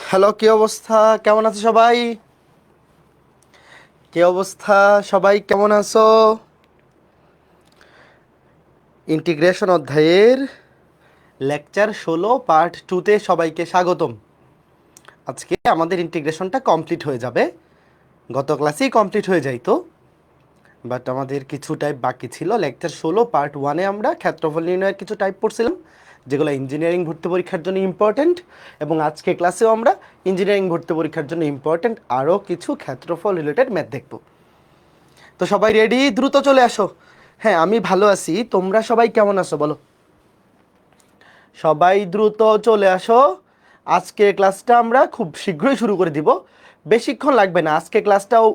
Hello, কি অবস্থা? কেমন আছো সবাই? কি অবস্থা সবাই, কেমন আছো? ইন্টিগ্রেশন অধ্যায়ের লেকচার 16 পার্ট 2তে সবাইকে স্বাগতম। আজকে আমাদের ইন্টিগ্রেশনটা কমপ্লিট হয়ে যাবে। গত ক্লাসেই কমপ্লিট হয়ে যাইতো, বাট আমাদের কিছু টাইপ বাকি ছিল। লেকচার 16 পার্ট 1-এ আমরা ক্ষেত্রফল নির্ণয়ের কিছু টাইপ পড়ছিলাম, যেগুলো ইঞ্জিনিয়ারিং ভর্তি পরীক্ষার জন্য ইম্পর্ট্যান্ট। এবং আজকে ক্লাসেও আমরা ইঞ্জিনিয়ারিং ভর্তি পরীক্ষার জন্য ইম্পর্ট্যান্ট আরও কিছু ক্ষেত্রফল রিলেটেড ম্যাথ দেখব। তো সবাই রেডি? দ্রুত চলে আসো। হ্যাঁ, আমি ভালো আছি, তোমরা সবাই কেমন আছো বলো? সবাই দ্রুত চলে আসো। আজকের ক্লাসটা আমরা খুব শীঘ্রই শুরু করে দিব, বেশিক্ষণ লাগবে না। আজকে ক্লাসটাও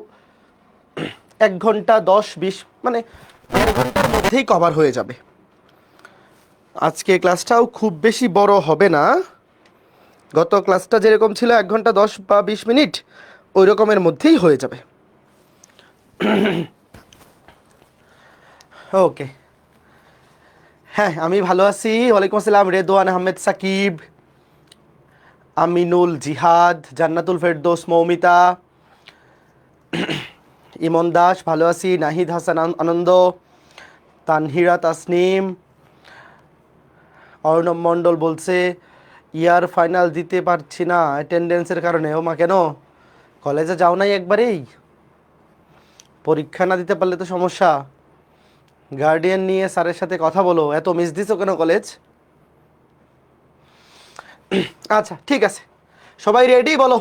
1 ঘন্টা 10-20 মানে 1.5 ঘন্টার মধ্যেই কভার হয়ে যাবে। আজকে ক্লাসটাও খুব বেশি বড় হবে না। গত ক্লাসটা যেরকম ছিল 1 ঘন্টা 10 বা 20 মিনিট, ওই রকমের মধ্যেই হয়ে যাবে। ওকে, হ্যাঁ আমি ভালো আছি। ওয়ালাইকুম আসসালাম রেদওয়ান আহমেদ, সাকিব, আমিনুল, জিহাদ, জান্নাতুল ফেরদৌস, মৌমিতা, ইমন দাস ভালো আছি, নাহিদ হাসান আনন্দ, তানহিরা তাসনিম, অর্ণব মণ্ডল বলছে ইয়ার ফাইনাল দিতে পারছি না অ্যাটেন্ডেন্সের কারণে। ও মা, কেন? কলেজে যাও নাই একবারেই? পরীক্ষা না দিতে পারলে তো সমস্যা। গার্ডিয়ান নিয়ে স্যারের সাথে কথা বলো। এত মিস দিছো কেন কলেজ? আচ্ছা ঠিক আছে, সবাই রেডি বলো?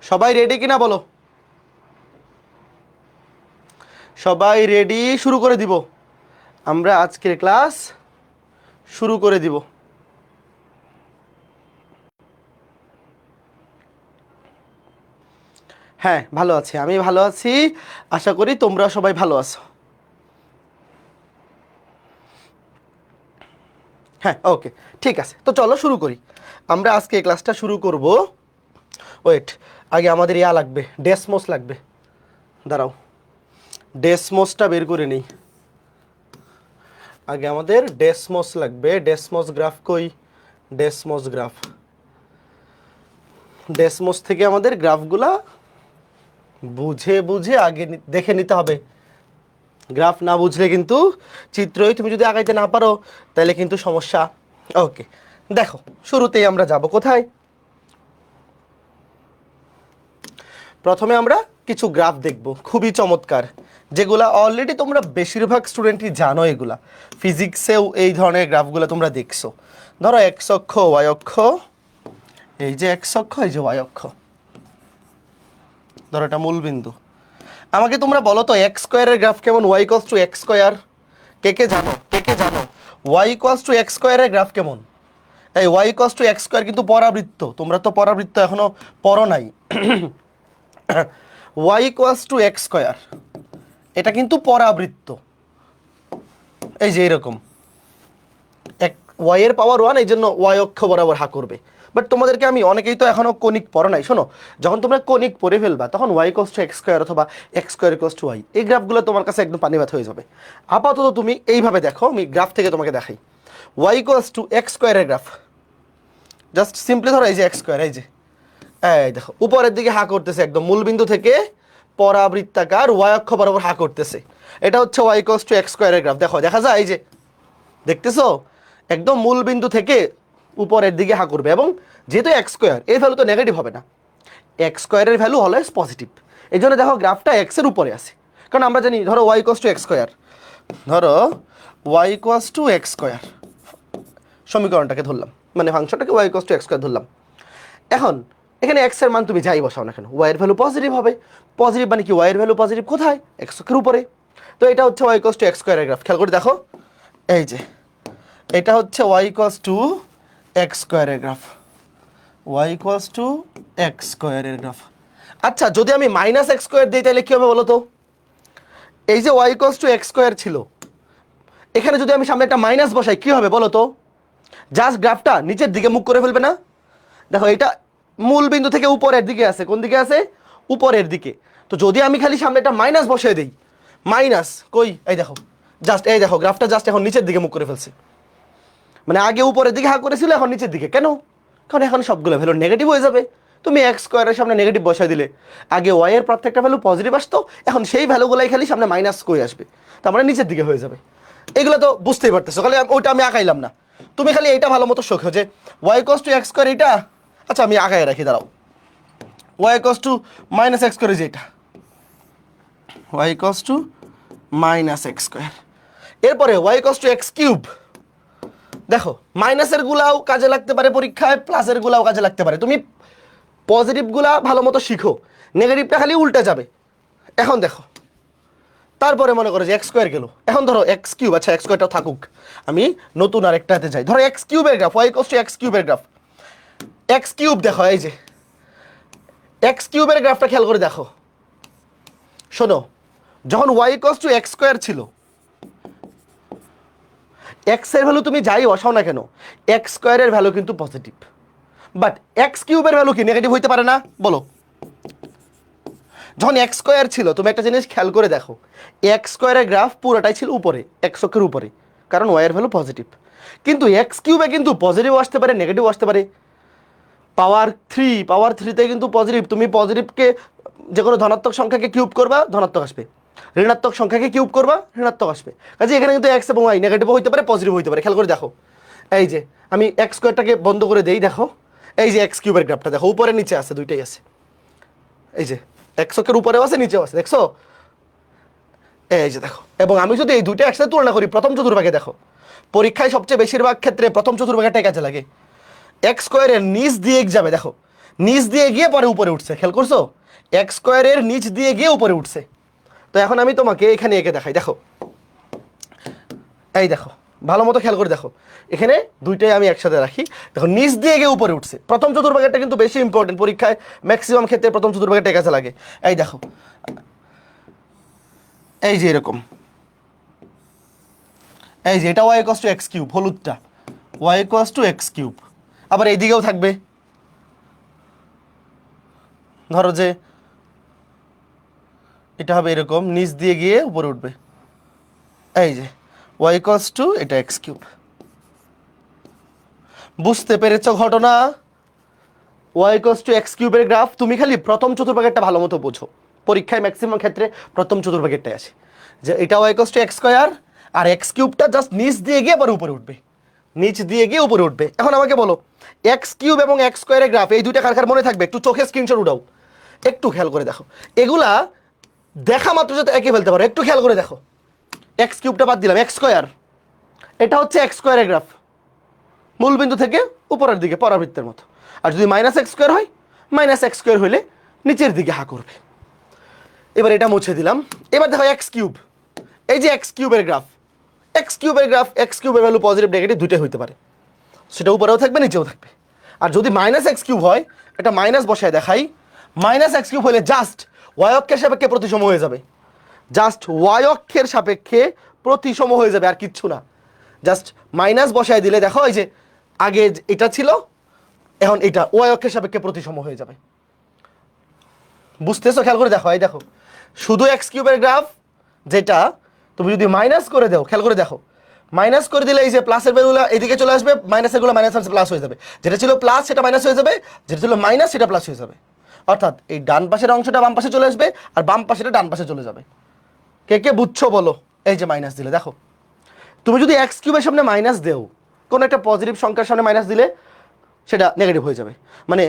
সবাই রেডি কিনা বলো? সবাই রেডি? শুরু করে দিব। আমরা আজকের ক্লাস শুরু করে দিব। হ্যাঁ ভালো আছি, আমি ভালো আছি, আশা করি তোমরা সবাই ভালো আছো। হ্যাঁ ওকে, ঠিক আছে, তো চলো শুরু করি। আমরা আজকে এই ক্লাসটা শুরু করব। ওয়েট, আগে আমাদের ইয়া লাগবে, ডেসমোস লাগবে। দাঁড়াও, ডেসমোসটা বের করে নিই। আগে আমাদের ডেসমোস লাগবে। ডেসমোস গ্রাফ কই? ডেসমোস গ্রাফ। ডেসমোস থেকে আমাদের গ্রাফগুলা বুঝে বুঝে আগে দেখে নিতে হবে। গ্রাফ না বুঝলে কিন্তু, চিত্রই তুমি যদি আগাইতে না পারো, তাহলে কিন্তু সমস্যা। ওকে, দেখো শুরুতেই আমরা যাব কোথায়? প্রথমে আমরা কিছু গ্রাফ দেখব, খুবই চমৎকার, যেগুলা অলরেডি তোমরা বেশিরভাগ স্টুডেন্টই জানো। এগুলা ফিজিক্সেও এই ধরনের গ্রাফগুলো তোমরা দেখছো। ধরো এক্স অক্ষ, ওয়াই অক্ষ, এই যে এক্স অক্ষ, এই যে ওয়াই অক্ষ। ধরো এটা মূল বিন্দু। আমাকে তোমরা বলো তো, এক্স স্কোয়ারের গ্রাফ কেমন? Y equals to X square. কে কে জানো? কে কে জানো ওয়াই ইকুয়ালস টু এক্স স্কোয়ারের গ্রাফ কেমন? এই Y equals to X square কিন্তু পরাবৃত্ত। তোমরা তো পরাবৃত্ত এখনো পড়ো নাই। Y equals to X square, এটা কিন্তু পরাবৃত্ত। এই যে এরকম এক, ওয়াই এর পাওয়ার 1, এই জন্য ওয়াই অক্ষ বরাবর হা করবে। বাট তোমাদেরকে আমি, অনেকেই তো এখনো কনিক পড়ো নাই, শোনো, যখন তোমরা কনিক পড়ে ফেলবা, তখন Y equals to X square অথবা X square equals to Y, এই গ্রাফগুলো তোমার কাছে একদম পানি ভাত হয়ে যাবে। আপাতত তুমি এইভাবে দেখো, আমি গ্রাফ থেকে তোমাকে দেখাই। ওয়াই ইকুয়ালস টু এক্স স্কোয়ারের গ্রাফ, জাস্ট সিম্পলি ধরো এই যে এক্স স্কোয়ার, এই যে এই দেখো উপরের দিকে হা করতেছে, একদম মূলবিন্দু থেকে পরাবৃত্তাকার ওয়াই অক্ষ বরাবর হা করতেছে। এটা হচ্ছে ওয়াই ইকুয়ালস টু এক্স স্কোয়ারের গ্রাফ। দেখো, দেখা যায়, এই যে দেখতেছো, একদম মূল বিন্দু থেকে উপরের দিকে হা করবে। এবং যেহেতু এক্স স্কোয়ার, এই ভ্যালু তো নেগেটিভ হবে না, এক্স স্কোয়ারের ভ্যালু হলো পজিটিভ। এই জন্য দেখো গ্রাফটা এক্সের উপরে আছে, কারণ আমরা জানি, ধরো Y equals to X square, ধরো Y equals to X square, সমীকরণটাকে ধরলাম, মানে ফাংশনটাকে Y equals to X square ধরলাম। এখন এখানে এক্স এর মান তুমি যাই বসাও না কেন, ওয়াই এর ভ্যালু পজিটিভ হবে। পজিটিভ মানে কি? ওয়াই এর ভ্যালু পজিটিভ কোথায়? এক্স অক্ষের উপরে। তো এটা হচ্ছে ওয়াই ইকুয়ালস টু এক্স স্কোয়ারের গ্রাফ। খেয়াল করে দেখো, এই যে এটা হচ্ছে ওয়াই ইকুয়ালস টু এক্স স্কোয়ারের গ্রাফ। ওয়াই ইকুয়ালস টু এক্স স্কোয়ারের গ্রাফ। আচ্ছা, যদি আমি মাইনাস এক্স স্কোয়ার দিই তাহলে কি হবে বলো তো? এই যে Y equals to X square ছিল, এখানে যদি আমি সামনে একটা মাইনাস বসাই, কি হবে বলো তো? জাস্ট গ্রাফটা নিচের দিকে মুখ করে ফেলবে না? দেখো, এটা মূল বিন্দু থেকে উপরের দিকে আছে। কোন দিকে আছে? উপরের দিকে। তো যদি আমি খালি সামনে একটা মাইনাস বসিয়ে দিই, মাইনাস কই? এই দেখো, জাস্ট এই দেখো, গ্রাফটা জাস্ট এখন নিচের দিকে মুখ করে ফেলছে। মানে আগে উপরের দিকে হা করেছিল, এখন নিচের দিকে। কেন? কারণ এখন সবগুলো ভ্যালু নেগেটিভ হয়ে যাবে। তুমি এক্স স্কোয়ারের সামনে নেগেটিভ বসাই দিলে আগে ওয়াই এর প্রত্যেকটা ভ্যালু পজিটিভ আসতো, এখন সেই ভ্যালুগুলাই খালি সামনে মাইনাস করে আসবে, তার মানে নিচের দিকে হয়ে যাবে। এগুলো তো বুঝতেই পারতেছো, খালি ওইটা আমি আঁকাইলাম না, তুমি খালি এইটা ভালো মতো শোখো যে ওয়াই কস টু এক্স স্কোয়ার এইটা। আচ্ছা আমি আঁকাই রাখি, দাঁড়াও। ওয়াই কস টু মাইনাস এক্স স্কোয়ার যেটা, ওয়াই কস টু মাইনাস এক্স স্কোয়ার। এরপরে ওয়াই কস টু এক্স কিউব। দেখো মাইনাসের গুলাও কাজে লাগতে পারে পরীক্ষায়, প্লাসের গুলাও কাজে লাগতে পারে। তুমি পজিটিভ গুলা ভালো মতো শিখো, নেগেটিভটা খালি উল্টে যাবে। এখন দেখো, তারপরে মনে করো যে এক্স স্কোয়ার গেল, এখন ধরো এক্স কিউব। আচ্ছা এক্স স্কোয়ারটা থাকুক, আমি নতুন আরেকটাতে যাই। ধরো এক্স কিউবের গ্রাফ, ওয়াই কস টু এক্স কিউবের গ্রাফ। এক্স কিউব দেখো, এই যে এক্স কিউবের গ্রাফটা খেয়াল করে দেখো। শোনো, যখন ওয়াই কস টু এক্স স্কোয়ার ছিল, এক্স এর ভ্যালু তুমি যাই বসাও না কেন, এক্স স্কোয়ারের ভ্যালু কিন্তু পজিটিভ। বাট এক্স কিউবের ভ্যালু কি নেগেটিভ হইতে পারে না? বলো। যখন এক্স স্কোয়ার ছিল, তুমি একটা জিনিস খেয়াল করে দেখো, এক্স স্কোয়ারের গ্রাফ পুরোটাই ছিল উপরে, এক্স অক্ষের উপরে, কারণ ওয়াই এর ভ্যালু পজিটিভ। কিন্তু এক্স কিউবে কিন্তু পজিটিভ আসতে পারে, নেগেটিভ আসতে পারে। পাওয়ার থ্রিতে কিন্তু পজিটিভ, তুমি পজিটিভকে যে কোনো ধনাত্মক সংখ্যাকে কিউব করবা, ধনাত্মক আসবে। ঋণাত্মক সংখ্যাকে কিউব করবা, ঋণাত্মক আসবে। কাজে এখানে কিন্তু এক্স এবং ওয়াই নেগেটিভ হইতে পারে, পজিটিভ হইতে পারে। খেয়াল করে দেখো, এই যে আমি এক্স স্কোয়ারটাকে বন্ধ করে দেই, দেখো এই যে এক্স কিউবের গ্রাফটা দেখো, উপরে নিচে আছে, দুইটাই আছে। এই যে এক্স অক্ষের উপরেও আছে, নিচেও আছে, দেখছো? এই যে দেখো। এবং আমি যদি এই দুইটা একসাথে তুলনা করি, প্রথম চতুর্ভাগে দেখো, পরীক্ষায় সবচেয়ে বেশিরভাগ ক্ষেত্রে প্রথম চতুর্ভাগেরটাই কাজে লাগে। এক্স স্কোয়ারের নিচ দিয়ে যাবে, দেখো নিচ দিয়ে গিয়ে পরে উপরে উঠছে, খেয়াল করছো? এক্স স্কোয়ারের নিচ দিয়ে গিয়ে উপরে উঠছে। তো এখন আমি তোমাকে এখানে এঁকে দেখাই, দেখো এই দেখো, ভালো মতো খেয়াল করে দেখো, এখানে দুইটাই আমি একসাথে রাখি। দেখো নিচ দিয়ে গিয়ে উপরে উঠছে। প্রথম চতুর্ভাগেরটা কিন্তু বেশি ইম্পর্টেন্ট, পরীক্ষায় ম্যাক্সিমাম ক্ষেত্রে প্রথম চতুর্ভাগেরটা কাজে লাগে। এই দেখো, এই যে এরকম, এই যে এটা Y equals to X cube, হলুদটা Y equals to X cube. আবার এইদিকেও থাকবে, ধরো যে এটা হবে এরকম, নিচ দিয়ে গিয়ে উপরে উঠবে। এই যে ওয়াই ইকুয়ালস টু এটা এক্স কিউব। বুঝতে পেরেছো ঘটনা? ওয়াই ইকুয়ালস টু এক্স কিউবের গ্রাফ তুমি খালি প্রথম চতুর্ভাগেরটা ভালো মতো বোঝো, পরীক্ষায় ম্যাক্সিমাম ক্ষেত্রে প্রথম চতুর্ভাগেরটাই আসে, যে এটা Y equals to X square, আর এক্স কিউবটা জাস্ট নিচ দিয়ে গিয়ে আবার উপরে উঠবে, নিচ দিয়ে গিয়ে উপরে উঠবে। এখন আমাকে বলো, এক্স কিউব এবং এক্স স্কোয়ারের গ্রাফ এই দুইটা কার কার মনে থাকবে? একটু চোখে স্ক্রিনশট উঠাও, একটু খেয়াল করে দেখো। এগুলা দেখা মাত্র যাতে এঁকে ফেলতে পারো, একটু খেয়াল করে দেখো। এক্স কিউবটা বাদ দিলাম, এক্স স্কোয়ার, এটা হচ্ছে এক্স স্কোয়ারের গ্রাফ, মূল বিন্দু থেকে উপরের দিকে পরাবৃত্তের মতো। আর যদি মাইনাস এক্স স্কোয়ার হয়, মাইনাস এক্স স্কোয়ার হইলে নিচের দিকে হা করবে। এবার এটা মুছে দিলাম। এবার দেখো এক্স কিউব, এই যে এক্স কিউবের গ্রাফ, এক্স কিউবের গ্রাফ, এক্স কিউবের ভ্যালু পজিটিভ নেগেটিভ দুইটাই হইতে পারে, সেটা উপরেও থাকবে নিচেও থাকবে। আর যদি মাইনাস এক্স কিউব হয়, এটা মাইনাস বসায় দেখাই, মাইনাস এক্স কিউব হলে জাস্ট ওয়াই অক্ষের সাপেক্ষে প্রতিসম হয়ে যাবে, জাস্ট ওয়াই অক্ষের সাপেক্ষে প্রতিসম হয়ে যাবে, আর কিচ্ছু না। জাস্ট মাইনাস বসায় দিলে দেখো, এই যে আগে এটা ছিল, এখন এটা ওয়াই অক্ষের সাপেক্ষে প্রতিসম হয়ে যাবে। বুঝতেছো? খেয়াল করে দেখো, এই দেখো শুধু এক্স কিউবের গ্রাফ, যেটা তুমি যদি মাইনাস করে দাও, খেয়াল করে দেখো, মাইনাস করে দিলে এই যে প্লাসের ভ্যালুগুলো এদিকে চলে আসবে, মাইনাসের গুলো মাইনাস প্লাস হয়ে যাবে, যেটা ছিল প্লাস সেটা মাইনাস হয়ে যাবে, যেটা ছিল মাইনাস সেটা প্লাস হয়ে যাবে। অর্থাৎ এই ডান পাশের অংশটা বাম পাশে চলে আসবে, আর বাম পাশেটা ডান পাশে চলে যাবে। কে কে বুঝছো বলো? এই যে মাইনাস দিলে দেখো, তুমি যদি এক্স কিউবের সামনে মাইনাস দেও, কোনো একটা পজিটিভ সংখ্যার সামনে মাইনাস দিলে সেটা নেগেটিভ হয়ে যাবে, মানে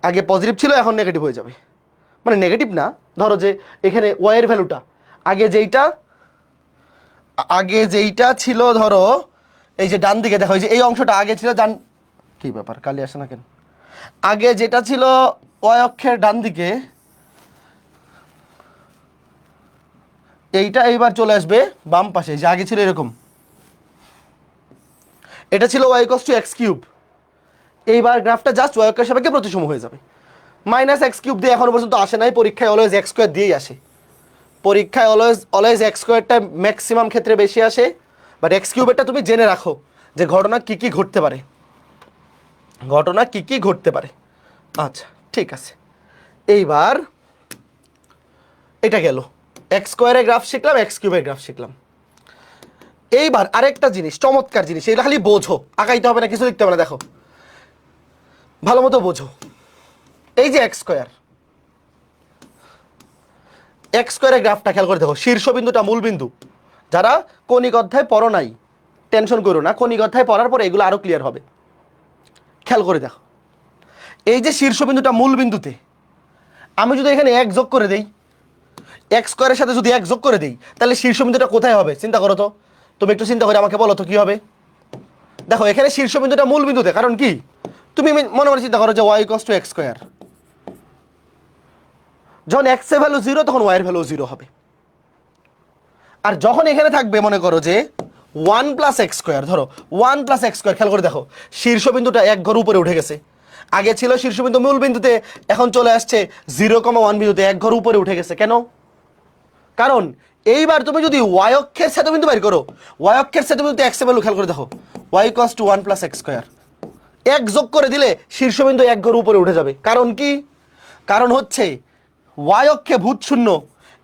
আগে পজিটিভ ছিল এখন নেগেটিভ হয়ে যাবে। মানে নেগেটিভ না, ধরো যে এখানে ওয়াই এর ভ্যালুটা আগে যেইটা ছিল, ধরো এই যে ডান দিকে দেখো, এই যে এই অংশটা আগে ছিল ডান, কি ব্যাপার কালি আসে না কেন? আগে যেটা ছিল ওয়াই অক্ষের ডান দিকে, এইটা এইবার চলে আসবে বাম পাশে, যে আগে ছিল এরকম, এটা ছিল Y equals to X cube. এইবার গ্রাফটা জাস্ট ওয়াই অক্ষের সাপেক্ষে প্রতিসম হয়ে যাবে। মাইনাস এক্স কিউব দিয়ে এখনো পর্যন্ত আসে নাই, পরীক্ষায় অলওয়েজ এক্স স্কোয়ার দিয়েই আসে, পরীক্ষায় অলওয়েজ এক্স স্কোয়ারটা ম্যাক্সিমাম ক্ষেত্রে বেশি আসে। বাট এক্স কিউবেরটা তুমি জেনে রাখো যে ঘটনা কি কি ঘটতে পারে, ঘটনা কি কি ঘটতে পারে। আচ্ছা ঠিক আছে, এইবার এটা গেল, এক্স স্কোয়ারের গ্রাফ শিখলাম, এক্স কিউবের গ্রাফ শিখলাম। এইবার আরেকটা জিনিস, চমৎকার জিনিস, এটা খালি বোঝো, আঁকাইতে হবে না, কিছু লিখতে হবে না। দেখো ভালো মতো বোঝো, এই যে এক্স স্কোয়ার, এক্স স্কোয়ারের গ্রাফটা খেয়াল করে দেখো, শীর্ষবিন্দুটা মূল বিন্দু। যারা কণিক অধ্যায় পড়ো নাই টেনশন করো না, কণিক অধ্যায় পড়ার পরে এগুলো আরো ক্লিয়ার হবে। খেয়াল করে দেখো, এই যে শীর্ষবিন্দুটা মূল বিন্দুতে আমি যদি এখানে এক যোগ করে দেই, এক্স স্কোয়ারের সাথে যদি এক যোগ করে দেই, তাহলে শীর্ষবিন্দুটা কোথায় হবে চিন্তা করো তো, তুমি একটু চিন্তা করে আমাকে বলো তো কি হবে। দেখো এখানে শীর্ষবিন্দুটা মূল বিন্দুতে, কারণ কি তুমি মনে মনে চিন্তা করো যে Y equals to X square, যখন এক্স এর ভ্যালু 0 তখন ওয়াই এর ভ্যালু 0 হবে। আর যখন এখানে থাকবে মনে করো যে 1 প্লাস এক্স স্কোয়ার, ধরো 1 প্লাস এক্স স্কোয়ার, খেয়াল করে দেখো শীর্ষবিন্দুটা এক ঘর উপরে উঠে গেছে। আগে ছিল শীর্ষবিন্দু মূল বিন্দুতে, এখন চলে আসছে 0,1 বিন্দুতে, এক ঘর উপরে উঠে গেছে। কেন? কারণ এইবার তুমি যদি ওয়াই অক্ষের ছেদবিন্দু বের করো, ওয়াই অক্ষের ছেদবিন্দুতে এক্স এর ভ্যালু খেয়াল করে দেখো, Y equals to 1 plus X square, এক যোগ করে দিলে শীর্ষবিন্দু এক ঘর উপরে উঠে যাবে। কারণ কি? কারণ হচ্ছে ওয়াই অক্ষে ভূত শূন্য,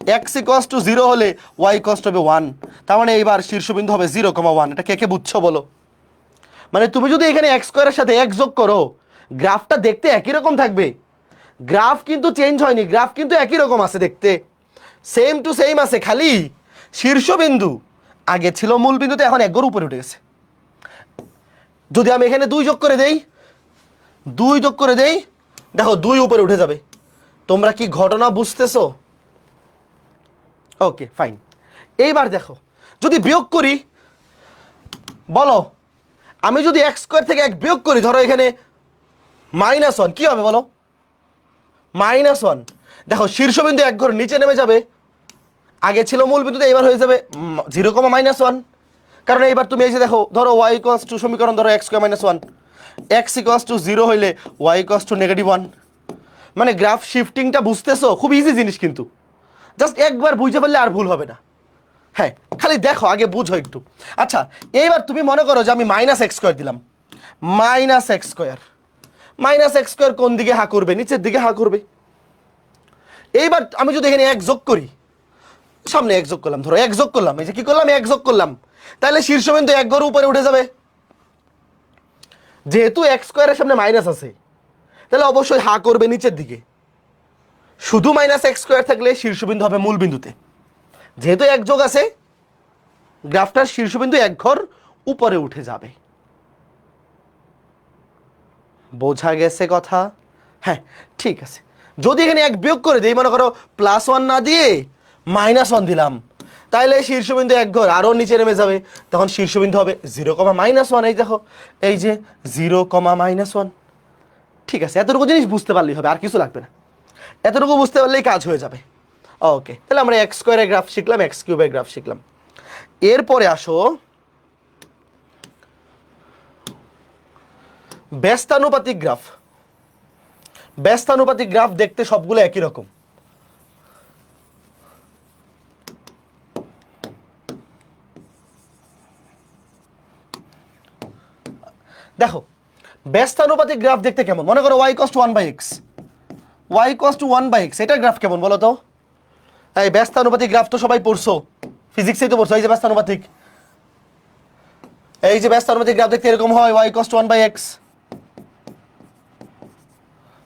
এক্স ইকুয়ালস টু 0 হলে ওয়াই ইকুয়ালস টু হবে 1, তার মানে এইবার শীর্ষবিন্দু হবে 0,1। এটা কে কে বুঝছো বলো? মানে তুমি যদি এখানে এক্স স্কোয়ারের সাথে এক যোগ করো, গ্রাফটা দেখতে একই রকম থাকবে। গ্রাফ কিন্তু চেঞ্জ হয়নি, গ্রাফ কিন্তু একই রকম আছে দেখতে, সেম টু সেম আছে, খালি শীর্ষবিন্দু আগে ছিল মূল বিন্দুতে, এখন এক ঘর উপরে উঠে গেছে। যদি আমি এখানে 2 যোগ করে দেই, 2 যোগ করে দেই, দেখো 2 উপরে উঠে যাবে। তোমরা কি ঘটনা বুঝতেছো? Okay fine. এইবার দেখো যদি বিয়োগ করি, বলো আমি যদি এক্স স্কোয়ার থেকে এক বিয়োগ করি, ধরো এখানে -1, কি হবে বলো? -1। দেখো শীর্ষবিন্দু এক ঘর নিচে নেমে যাবে, আগে ছিল মূল বিন্দুতে, এবার হয়ে যাবে 0,-1। কারণ এইবার তুমি এই যে দেখো, ধরো ওয়াই ইকুয়ালস টু সমীকরণ, ধরো x square -1, x equals to 0 হইলে ওয়াই ইকুয়ালস টু -1। মানে গ্রাফ শিফটিংটা বুঝতেছো? খুব ইজি জিনিস, কিন্তু জাস্ট একবার বুঝতে পারলে আর ভুল হবে না। হ্যাঁ, খালি দেখো আগে বুঝো একটু। আচ্ছা এইবার তুমি মনে করো যে আমি -x স্কোয়ার দিলাম, -x স্কোয়ার, -x স্কোয়ার কোন দিকে হা করবে? নিচের দিকে হা করবে। এইবার আমি যদি এখানে এক যোগ করি, সামনে এক যোগ করলাম, ধরো এক যোগ করলাম, এই যে কি করলাম, এক যোগ করলাম, তাহলে শীর্ষবিন্দু এক ঘর উপরে উঠে যাবে। যেহেতু এক্স স্কোয়ারের সামনে মাইনাস আছে, তাহলে অবশ্যই হা করবে নিচের দিকে। শুধু -x স্কোয়ার থাকলে শীর্ষবিন্দু হবে মূল বিন্দুতে, যেহেতু এক যোগ আছে, গ্রাফটার শীর্ষবিন্দু এক ঘর উপরে উঠে যাবে। বোঝা গেছে কথা? হ্যাঁ ঠিক আছে। যদি এখানে এক বিয়োগ করে দিই, মনে করো +1 না দিয়ে -1 দিলাম, তাহলে শীর্ষবিন্দু এক ঘর আরো নিচে নেমে যাবে, তখন শীর্ষবিন্দু হবে 0,-1। এই দেখো এই যে 0,-1। ঠিক আছে, এতটুকু জিনিস বুঝতে পারলেই হবে, আর কিছু লাগবে না। এতটুকু বুঝতে পারলেই কাজ হয়ে যাবে। ওকে, তাহলে আমরা এক্স স্কোয়ারের গ্রাফ শিখলাম, এক্স কিউবের গ্রাফ শিখলাম। এরপরে আসো ব্যস্তানুপাতিক গ্রাফ। ব্যস্তানুপাতিক গ্রাফ দেখতে সবগুলো একই রকম। দেখো ব্যস্তানুপাতিক গ্রাফ দেখতে কেমন? মনে করো y = 1/x, y = 1/x, এটার গ্রাফ কেমন বলো তো? এই ব্যস্তানুপাতিক গ্রাফ তো সবাই পড়ছো, ফিজিক্সেই তো পড়ছো। এই যে ব্যস্তানুপাতিক, এই যে ব্যস্তানুপাতিক গ্রাফ দেখতে এরকম হয়, y = 1/x।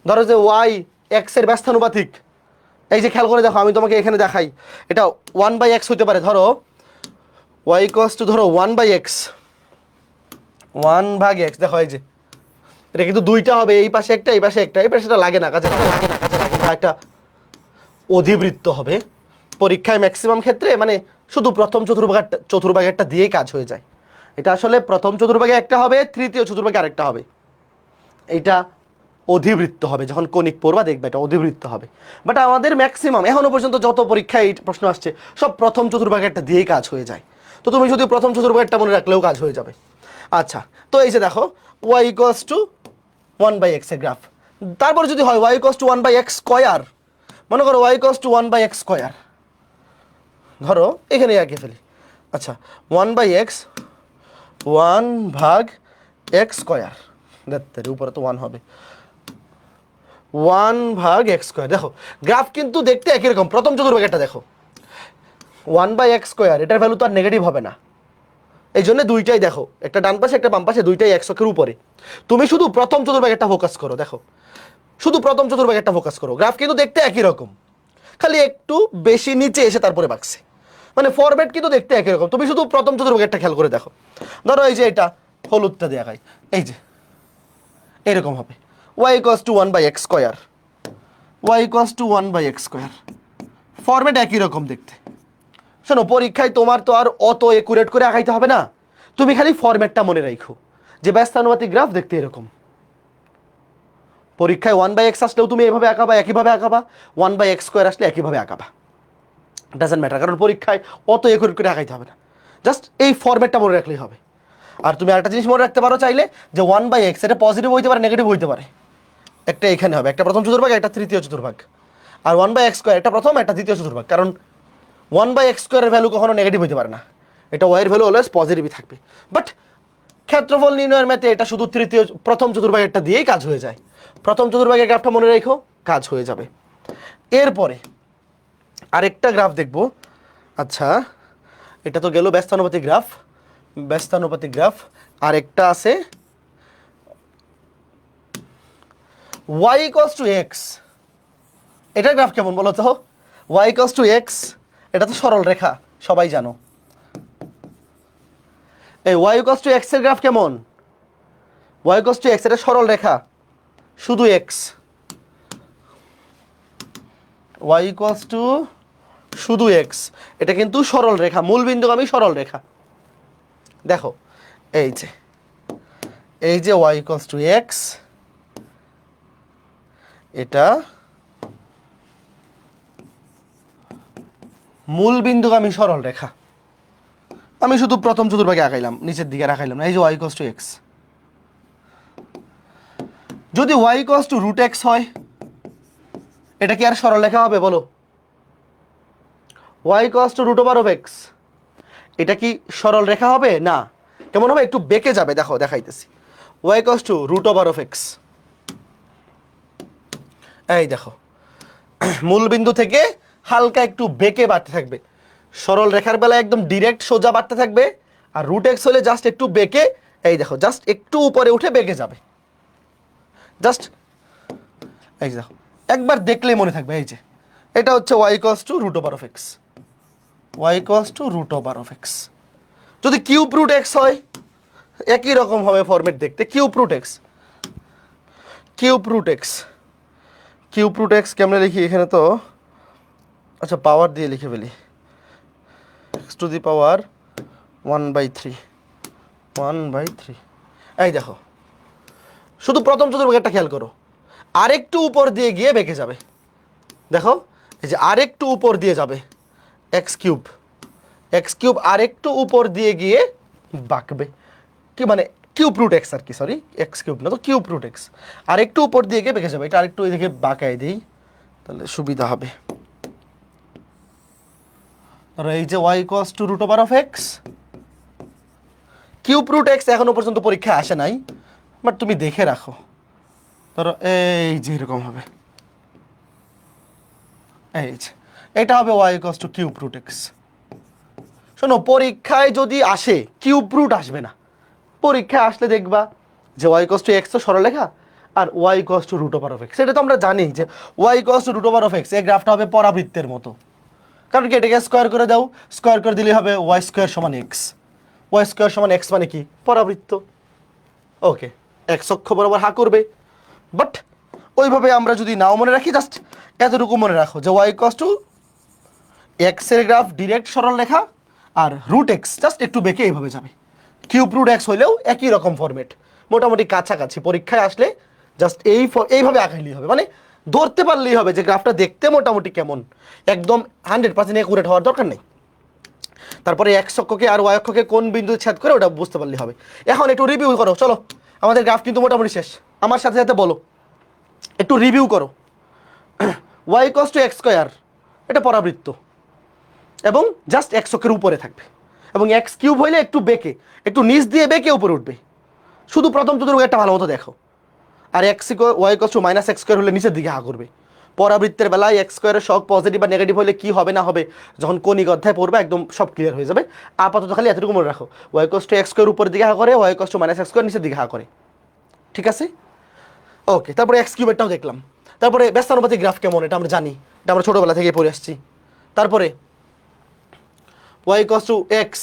ধরো যে y x এর ব্যস্তানুপাতিক, এই যে খেয়াল করে দেখো, আমি তোমাকে এখানে দেখাই, এটা 1/x হতে পারে। ধরো y = ধরো 1/x, 1/x, দেখো এই যে এটা কিন্তু দুইটা হবে, এই পাশে একটা, এই পাশে একটা, এই পাশে লাগে না, কাজে লাগে না, একটা অধিবৃত্ত হবে। পরীক্ষায় ম্যাক্সিমাম ক্ষেত্রে মানে শুধু প্রথম চতুর্ভাগেরটা দিয়েই কাজ হয়ে যায়। এটা আসলে প্রথম চতুর্ভাগে একটা হবে, তৃতীয় চতুর্ভাগে আরেকটা হবে। এটা অধিবৃত্ত হবে, যখন কণিক পড়বা দেখবে এটা অধিবৃত্ত হবে। বাট আমাদের ম্যাক্সিমাম এখনো পর্যন্ত যত পরীক্ষায় এই প্রশ্ন আসছে, সব প্রথম চতুর্ভাগেরটা দিয়েই কাজ হয়ে যায়। তো তুমি যদি প্রথম চতুর্ভাগেরটা মনে রাখলেও কাজ হয়ে যাবে। আচ্ছা, তো এই যে দেখো y = 1/x এর গ্রাফ। তারপর যদি হয় y = 1/x স্কয়ার, মনে করো y = 1/x স্কয়ার, ধরো এখানে এঁকে ফেলি। আচ্ছা 1/x, 1/x স্কয়ার, দেখতে উপরে তো 1 হবে, 1/x স্কয়ার। দেখো গ্রাফ কিন্তু দেখতে একই রকম। প্রথম চতুর্ভাগেরটা দেখো 1/x স্কয়ার, এটার ভ্যালু তো আর নেগেটিভ হবে না, এই জন্য দুইটাই দেখো, একটা ডান পাশে একটা বাম পাশে, দুইটাই এক অক্ষের উপরে। তুমি শুধু প্রথম চতুর্ভাগেরটা ফোকাস করো, দেখো শুধু প্রথম চতুর্ভাগেরটা ফোকাস করো। গ্রাফ কিন্তু দেখতে একই রকম, খালি একটু বেশি নিচে এসে তারপরে বাঁকছে, মানে ফরম্যাট কিন্তু দেখতে একই রকম। তুমি শুধু প্রথম চতুর্ভাগেরটা খেয়াল করে দেখো। ধরো এই যে এটা হলুদটা দেয়া গাই, এই যে এরকম হবে y = 1/x square, y = 1/x square. Format একই রকম দেখতে। শোনো, পরীক্ষায় তোমার তো আর অত একুরেট করে আঁকাইতে হবে না, তুমি খালি ফরম্যাটটা মনে রাখো যে ব্যস্তানুপাতিক গ্রাফ দেখতে এরকম। পরীক্ষায় 1/x আসলেও তুমি এভাবে আঁকাবা, একইভাবে আঁকাবা, 1/x স্কয়ার আসলে একইভাবে আঁকাবা, ডাজন্ট ম্যাটার, কারণ পরীক্ষায় অত একুরেট করে আঁকাইতে হবে না, জাস্ট এই ফরম্যাটটা মনে রাখলেই হবে। আর তুমি আরেকটা জিনিস মনে রাখতে পারো চাইলে, যে 1/x এটা পজিটিভ হইতে পারে, নেগেটিভ হইতে পারে। একটা এখানে হবে, একটা প্রথম চতুর্ভাগ, একটা তৃতীয় চতুর্ভাগ। আর 1/x স্কয়ার একটা প্রথম, একটা দ্বিতীয় চতুর্ভাগ, কারণ 1/x স্কয়ারের ভ্যালু কখনো নেগেটিভ হইতে পারে না, এটা y এর ভ্যালু অলওয়েজ পজিটিভই থাকবে। বাট ক্ষেত্রফল নির্ণয়ের ম্যাথে এটা শুধু প্রথম চতুর্ভাগেরটা দিয়েই কাজ হয়ে যায়। প্রথম চতুর্ভাগের গ্রাফটা মনে রেখো, কাজ হয়ে যাবে। এরপরে আরেকটা গ্রাফ দেখব। আচ্ছা, এটা তো গেল ব্যস্তানুপাতিক গ্রাফ, ব্যস্তানুপাতিক গ্রাফ। আরেকটা আছে y = x, এটার গ্রাফ কেমন বলো তো? y = x, এটা তো সরল রেখা, সবাই জানো। এই y = x এর গ্রাফ কেমন? y = x, এটা সরল রেখা, শুধু x। y = শুধু x, এটা কিন্তু সরল রেখা, মূল বিন্দুগামী সরল রেখা। দেখো এই যে y = x, এটা মূল বিন্দুগামী সরল রেখা। আমি শুধু প্রথম চতুর্ভাগে আঁকাইলাম, নিচের দিকে রাখাইলাম না। এই যে y = x, যদি y = √x হয়, এটা কি আর সরল রেখা হবে বলো? y = √x, এটা কি সরল রেখা হবে? না। কেমন হবে? একটু বেঁকে যাবে। দেখো দেখাইতেছি, y = √x, এই দেখো মূল বিন্দু থেকে হালকা একটু বেঁকে বাড়তে থাকবে। সরল রেখার বেলা একদম ডিরেক্ট সোজা বাড়তে থাকবে, আর √x হলে জাস্ট একটু বেঁকে, এই দেখো জাস্ট একটু উপরে উঠে বেঁকে যাবে। জাস্ট এই যে দেখো, একবার দেখলেই মনে থাকবে। এই যে এটা হচ্ছে y = √x, y = √x। যদি √x হয়, একই রকম হবে ফরম্যাট দেখতে। √x, √x কেমনে লিখি এখানে তো? আচ্ছা, পাওয়ার দিয়ে লিখে ফেলি, x⁻³ 1/3। এই দেখো, শুধু প্রথম চতুর্ভাগটা খেয়াল করো, আরেকটু উপর দিয়ে গিয়ে বেঁকে যাবে। দেখো এই যে আরেকটু উপর দিয়ে যাবে, x³ আরেকটু উপর দিয়ে গিয়ে বাঁকবে। কি মানে √x আর কি, সরি x³ না তো, √x আরেকটু উপর দিয়ে গিয়ে বেঁকে যাবে। এটা আরেকটু এদিকে বাঁকাই দিই, তাহলে সুবিধা হবে। ধরো এই যে y = √x, √x এখনো পর্যন্ত পরীক্ষায় আসে নাই, বাট তুমি দেখে রাখো। ধরো এই যে এরকম হবে, এই যে এটা হবে y = √x। শোনো, পরীক্ষায় যদি আসে √ আসবে না, পরীক্ষায় আসলে দেখবা যে y = x তো সরলরেখা, আর y = √x। সেটা তো আমরা জানি যে y = √x, এই গ্রাফটা হবে পরাবৃত্তের মতো। কারণ কি, এটাকে স্কোয়ার করে দাও, স্কোয়ার করে দিলে হবে y² = x। y² = x মানে কি? পরাবৃত্ত। ওকে, x অক্ষ বরাবর হা করবে। বাট ওইভাবে আমরা যদি নাও মনে রাখি, জাস্ট এতটুকু মনে রাখো যে y = x এর গ্রাফ ডিরেক্ট সরল রেখা, আর √x জাস্ট একটু বেঁকে এইভাবে যাবে। √x হইলেও একই রকম ফরম্যাট, মোটামুটি কাছাকাছি। পরীক্ষায় আসলে জাস্ট এইভাবে আঁকাইলেই হবে, মানে ধরতে পারলেই হবে যে গ্রাফটা দেখতে মোটামুটি কেমন। একদম 100% একুরেট হওয়ার দরকার নেই। তারপরে x অক্ষকে আর y অক্ষকে কোন বিন্দু ছেদ করে ওটা বুঝতে পারলেই হবে। এখন একটু রিভিউ করো, চলো আমাদের গ্রাফ কিন্তু মোটামুটি শেষ। আমার সাথে সাথে বলো, একটু রিভিউ করো। y = x², এটা পরাবৃত্ত এবং জাস্ট x অক্ষের উপরে থাকবে, এবং x³ হইলে একটু বেঁকে, একটু নিচ দিয়ে বেঁকে উপরে উঠবে। শুধু প্রথম চতুর্ভাগটা ভালো মতো দেখো। আর y = -x² হলে নিচের দিকে হা করবে। পরাবৃত্তের বেলায় এক্স স্কোয়ারের সহগ পজিটিভ বা নেগেটিভ হলে কি হবে না হবে যখন কণিক অধ্যায় পড়বে একদম সব ক্লিয়ার হয়ে যাবে। আপাতত খালি এতটুকু মনে রাখো, Y equals to X square উপরের দিকে হা করে, Y equals to minus X square নিচের দিকে হা করে। ঠিক আছে, ওকে। তারপরে এক্স কিউবেরটাও দেখলাম। তারপরে ব্যস্তানুপাতিক গ্রাফ কেমন এটা আমরা জানি, এটা আমরা ছোটোবেলা থেকে পড়ে আসছি। তারপরে Y equals to X,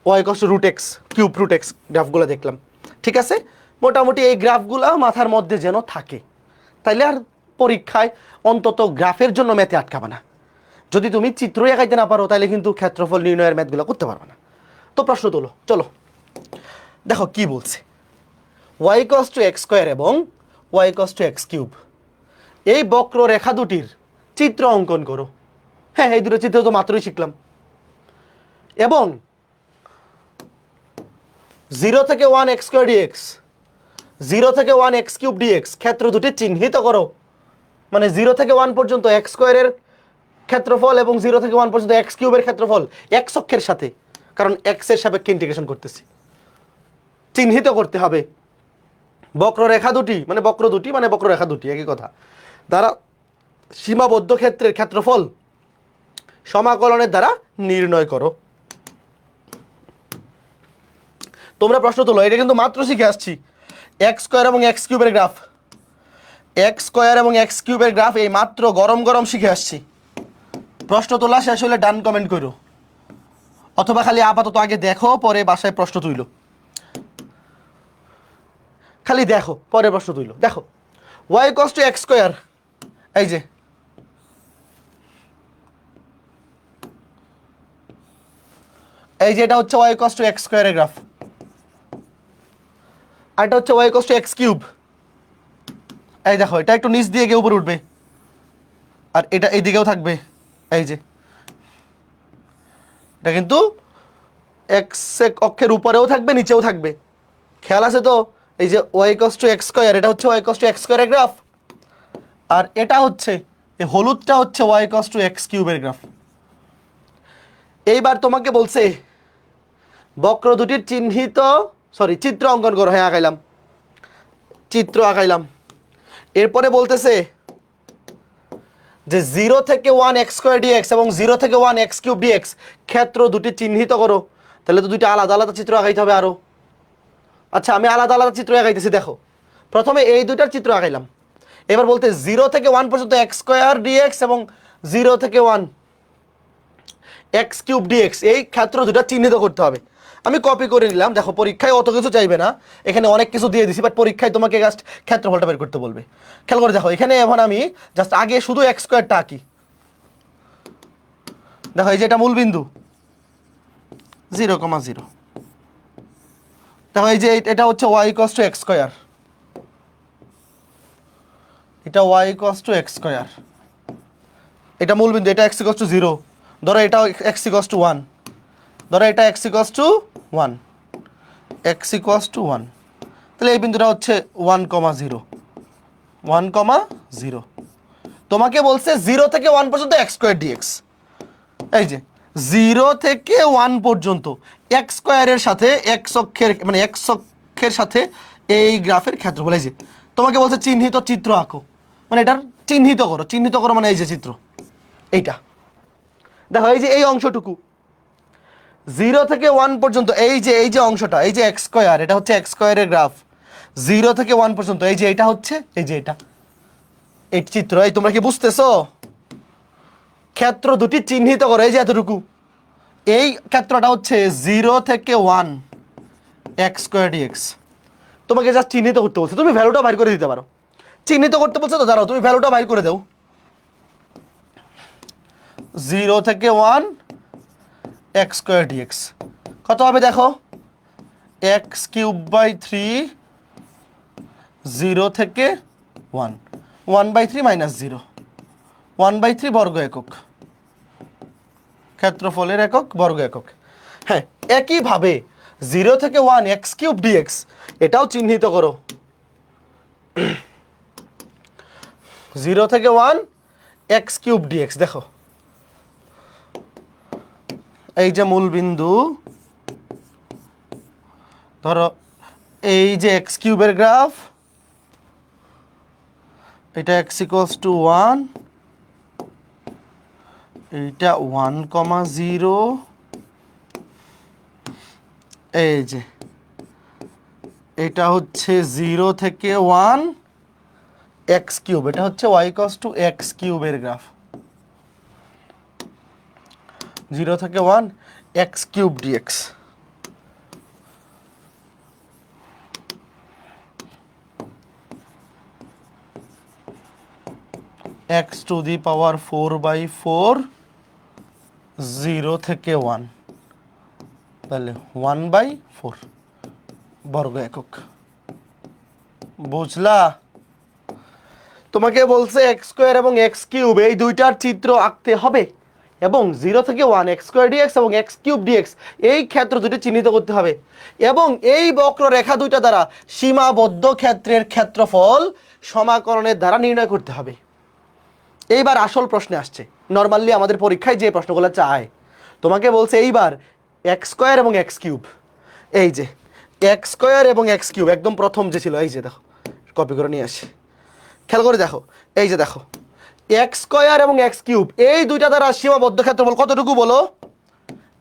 Y equals to root X cube root X গ্রাফগুলো দেখলাম। ঠিক আছে, মোটামুটি এই গ্রাফগুলো মাথার মধ্যে যেন থাকে, তাইলে আর পরীক্ষায় অন্তত গ্রাফের জন্য ম্যাথে আটকাবে না। যদি তুমি চিত্রই আঁকাইতে না পারো তাহলে কিন্তু ক্ষেত্রফল নির্ণয়ের ম্যাথগুলো করতে পারবে না। তো প্রশ্ন তোলো, চলো দেখো কি বলছে। Y equals to X square এবং Y equals to X cube, এই বক্ররেখা দুটির চিত্র অঙ্কন করো। হ্যাঁ, এই দুটো চিত্র তো মাত্রই শিখলাম। এবং 0 থেকে 1 এক্স স্কোয়ার ডিএক্স, 0 থেকে 1 এক্স কিউব ডিএক্স ক্ষেত্র দুটি চিহ্নিত করো। মানে 0 থেকে 1 পর্যন্ত এক্স স্কোয়ারের ক্ষেত্রফল এবং 0 থেকে 1 পর্যন্ত এক্স কিউবের ক্ষেত্রফল এক্স অক্ষের সাথে, কারণ এক্স এর সাপেক্ষে ইন্টিগ্রেশন করতেছি, চিহ্নিত করতে হবে। বক্ররেখা দুটি মানে বক্র দুটি মানে বক্ররেখা দুটি একই কথা দ্বারা সীমাবদ্ধ ক্ষেত্রের ক্ষেত্রফল সমাকলনের দ্বারা নির্ণয় করো। তোমরা প্রশ্ন তোলো, এটা কিন্তু মাত্র শিখে আসছি। এক্স স্কোয়ার এবং এক্স কিউবের গ্রাফ, এক্স স্কোয়ার এবং এক্স কিউবের গ্রাফ এই মাত্র গরম গরম শিখে আসছি। প্রশ্ন তোলা শেষ হলে ডান কমেন্ট করো, অথবা খালি আপাতত আগে দেখো পরে বাসায় প্রশ্ন তুইলো। খালি দেখো পরে প্রশ্ন তুইলো। দেখো Y equals to X square, এই যে এটা হচ্ছে ওয়াই ইকুয়ালস টু এক্স স্কোয়ারের গ্রাফ, আর এটা হচ্ছে Y equals to X cube. এই দেখো এটা একটু নিচ দিয়ে গিয়ে উপরে উঠবে, আর এটা এই দিকেও থাকবে। এই যে এটা কিন্তু এক্স অক্ষের উপরেও থাকবে নিচেও থাকবে, খেয়াল আছে তো? এই যে Y equals to X square, এটা হচ্ছে ওয়াই ইকুয়ালস টু এক্স স্কোয়ারের গ্রাফ, আর এটা হচ্ছে এই হলুদটা হচ্ছে ওয়াই ইকুয়ালস টু এক্স কিউবের গ্রাফ। এইবার তোমাকে বলছে বক্র দুটির চিত্র অঙ্কন করো। হ্যাঁ আঁকাইলাম, চিত্র আঁকাইলাম। এরপরে বলতেছে যে 0 থেকে 1 এক্স স্কোয়ার ডিএক্স এবং 0 থেকে 1 এক্স কিউব ডিএক্স ক্ষেত্র দুটি চিহ্নিত করো। তাহলে তো দুইটা আলাদা আলাদা চিত্র আঁকাইতে হবে আরো। আচ্ছা, আমি আলাদা আলাদা চিত্র আঁকাইতেছি। দেখো প্রথমে এই দুইটার চিত্র আঁকাইলাম। এবার বলতে 0 থেকে 1 পর্যন্ত এক্স স্কোয়ার ডিএক্স এবং 0 থেকে 1 এক্স কিউব ডিএক্স এই ক্ষেত্র দুটা চিহ্নিত করতে হবে। আমি কপি করে নিলাম। দেখো পরীক্ষায় অত কিছু চাইবে না, এখানে অনেক কিছু দিয়ে দিছি, বাট পরীক্ষায় তোমাকে জাস্ট ক্ষেত্রফলটা বের করতে বলবে। খেয়াল করে দেখো, এখানে এখন আমি জাস্ট আগে শুধু এক্স স্কোয়ারটা আঁকি। দেখো এই যে এটা মূল বিন্দু 0,0। দেখো এই যে এটা হচ্ছে Y equals to X square, এটা Y equals to X square, এটা মূল বিন্দু, এটা এক্স ইকুয়ালস টু 0। ধরো এটা এক্স ইকুয়ালস টু 1, ধরো এটা x equals to 1, x equals to 1, তাহলে এই বিন্দুটা হচ্ছে 1,0, 1,0। তোমাকে বলছে 0 থেকে 1 পর্যন্ত এক্স স্কোয়ার ডিএক্স। এই যে 0 থেকে 1 পর্যন্ত এক্স স্কোয়ারের সাথে এক্স অক্ষের সাথে এই গ্রাফের ক্ষেত্রফল। এই যে তোমাকে বলছে চিহ্নিত চিত্র আঁকো, মানে এটার চিহ্নিত করো মানে এই যে চিত্র এইটা। দেখো এই যে এই অংশটুকু 0 থেকে 1 পর্যন্ত এই যে অংশটা, এই যে এক্স স্কোয়ার, এটা হচ্ছে এক্স স্কোয়ারের গ্রাফ। 0 থেকে 1 পর্যন্ত এই যে এটা হচ্ছে এই যে এটা এই চিত্র। এই তোমরা কি বুঝতেছো? ক্ষেত্র দুটি চিহ্নিত করো। এই যে এতটুকু, এই ক্ষেত্রটা হচ্ছে 0 থেকে 1 এক্স স্কোয়ার ডিএক্স। তোমাকে জাস্ট চিহ্নিত করতে বলছে, তুমি ভ্যালুটা বাইর করে দিতে পারো। চিহ্নিত করতে বলছে তো, দাঁড়াও তুমি ভ্যালুটা বাইর করে দাও। 0 থেকে 1 এক্স স্কোয়ার ডিএক্স কত হবে দেখো, এক্স কিউব বাই 3, 0 থেকে 1, 1/3 মাইনাস 0, 1/3 বর্গ একক, ক্ষেত্রফলের একক বর্গ একক। হ্যাঁ, একইভাবে 0 থেকে 1 এক্স কিউব ডিএক্স এটাও চিহ্নিত করো। 0 থেকে 1 এক্স কিউব ডিএক্স। দেখো এই যে মূল বিন্দু, ধরো এই যে এক্স কিউবের গ্রাফ, এটা x ইকুয়ালস টু 1, এইটা 1,0, এই যে এটা হচ্ছে 0 থেকে 1 এক্স কিউব, এটা হচ্ছে y ইকুয়ালস টু এক্স কিউবের গ্রাফ। 0 থেকে 1 X cube DX. X to the power 4/4, 0 থেকে 1, তাহলে 1/4 বর্গ একক। বুঝলা? তোমাকে বলছে এক্স স্কোয়ার এবং এক্স কিউব এই দুইটার চিত্র আঁকতে হবে এবং 0 থেকে 1 এক্স স্কোয়ার ডিএক্স এবং এক্স কিউব ডিএক্স এই ক্ষেত্র দুটি চিহ্নিত করতে হবে এবং এই বক্ররেখা দুইটা দ্বারা সীমাবদ্ধ ক্ষেত্রের ক্ষেত্রফল সমাকলনের দ্বারা নির্ণয় করতে হবে। এইবার আসল প্রশ্নে আসছে, নর্মালি আমাদের পরীক্ষায় যে প্রশ্নগুলো চায়, তোমাকে বলছে এইবার এক্স স্কোয়ার এবং এক্স কিউব, এই যে এক্স স্কোয়ার এবং এক্স কিউব একদম প্রথম যে ছিল, এই যে দেখো কপি করে নিয়ে আসি, খেয়াল করে দেখো, এই যে দেখো এক্স স্কোয়ার এবং এক্স কিউব এই দুইটা দ্বারা সীমাবদ্ধ ক্ষেত্রফল কতটুকু বলো?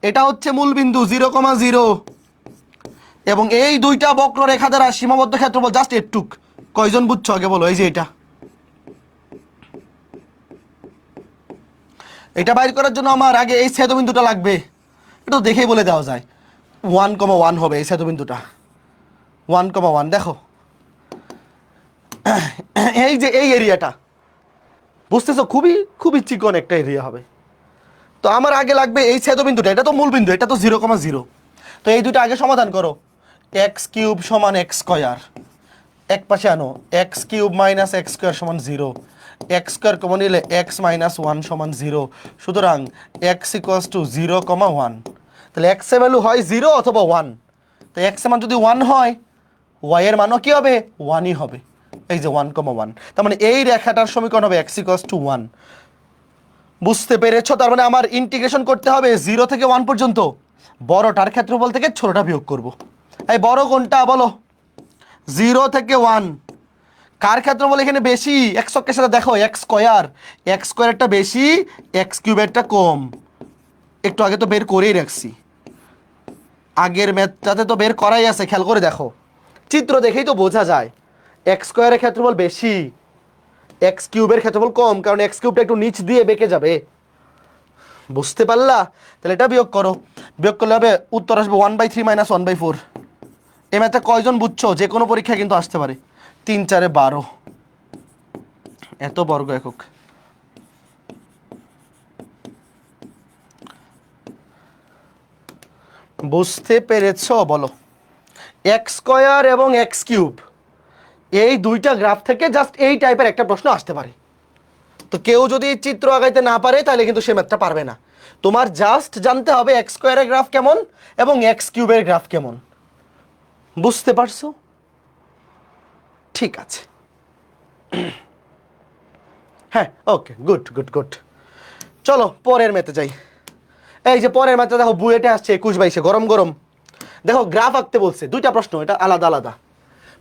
এটা হচ্ছে মূল বিন্দু 0,0 এবং এই দুইটা বক্ররেখা দ্বারা সীমাবদ্ধ ক্ষেত্রফল জাস্ট এটুক। কয়জন বুঝছো আগে বলো? এই যে এটা বাইর করার জন্য আমার আগে এই ছেদবিন্দুটা লাগবে, এটা তো দেখেই বলে দেওয়া যায় 1,1 হবে এই ছেদবিন্দুটা 1,1। দেখো এই যে এই এরিয়াটা বুঝতেছো, খুবই খুবই চিকন একটা এরিয়া হবে। তো আমার আগে লাগবে এই ছেদবিন্দুটা, এটা তো মূল বিন্দু, এটা তো 0,0। তো এই দুটো আগে সমাধান করো। এক্স কিউব সমান এক্স স্কোয়ার, এক পাশে আনো, x cube minus X square সমান 0, এক্স স্কোয়ার কমন নিলে এক্স মাইনাস 1 সমান 0। সুতরাং এক্স ইকুয়ালস টু 0,1। তাহলে এক্স এর ভ্যালু হয় 0 অথবা 1। তো এক্স এর মান যদি 1 হয়, ওয়াই এর মানও কি হবে? 1ই হবে। এই যে 1,1, তার মানে এই রেখাটার সমীকরণ হবে এক্স ইকুয়ালস টু 1। বুঝতে পেরেছো? তার মানে আমার ইন্টিগ্রেশন করতে হবে 0 থেকে 1 পর্যন্ত, বড়টার ক্ষেত্রফল থেকে ছোটটা বিয়োগ করব। এই বড় কোনটা বলো? 0 থেকে 1। কার ক্ষেত্রফল এখানে বেশি? এক্স অক্ষের সাথে দেখো, এক্স স্কোয়ার, এক্স স্কোয়ারটা বেশি, এক্স কিউবেরটা কম। একটু আগে তো বের করেই রাখছি, আগের ম্যাথটাতে তো বের করাই আছে, খেয়াল করে দেখো, চিত্র দেখেই তো বোঝা যায় এক্স স্কোয়ারের ক্ষেত্রফল বেশি, এক্স কিউবের ক্ষেত্রফল কম, কারণ এক্স কিউবটা একটু নিচ দিয়ে বেঁকে যাবে। বুঝতে পারলা? তাহলে এটা বিয়োগ করো, বিয়োগ করলে হবে উত্তর আসবে 1/3 মাইনাস 1/4। এই ম্যাথটা কয়জন বুঝছো? যে কোনো পরীক্ষায় কিন্তু আসতে পারে। 3 4 12 এত বর্গ একক। বুঝতে পেরেছো বলো? এক্স স্কোয়ার এবং এক্স কিউব এই দুইটা গ্রাফ থেকে জাস্ট এই টাইপের একটা প্রশ্ন আসতে পারে। তো কেউ যদি চিত্র আগাইতে না পারে তাহলে কিন্তু সে ম্যাথটা পারবে না। তোমার জাস্ট জানতে হবে এক্স স্কোয়ারের গ্রাফ কেমন এবং এক্স কিউবের গ্রাফ কেমন। বুঝতে পারছো? ঠিক আছে, হ্যাঁ, ওকে, গুড গুড গুড। চলো পরের ম্যাথে যাই। এই যে পরের ম্যাথে দেখো, বুয়েটে আসছে 21-22 গরম গরম। দেখো গ্রাফ আঁকতে বলছে, দুইটা প্রশ্ন, এটা আলাদা আলাদা।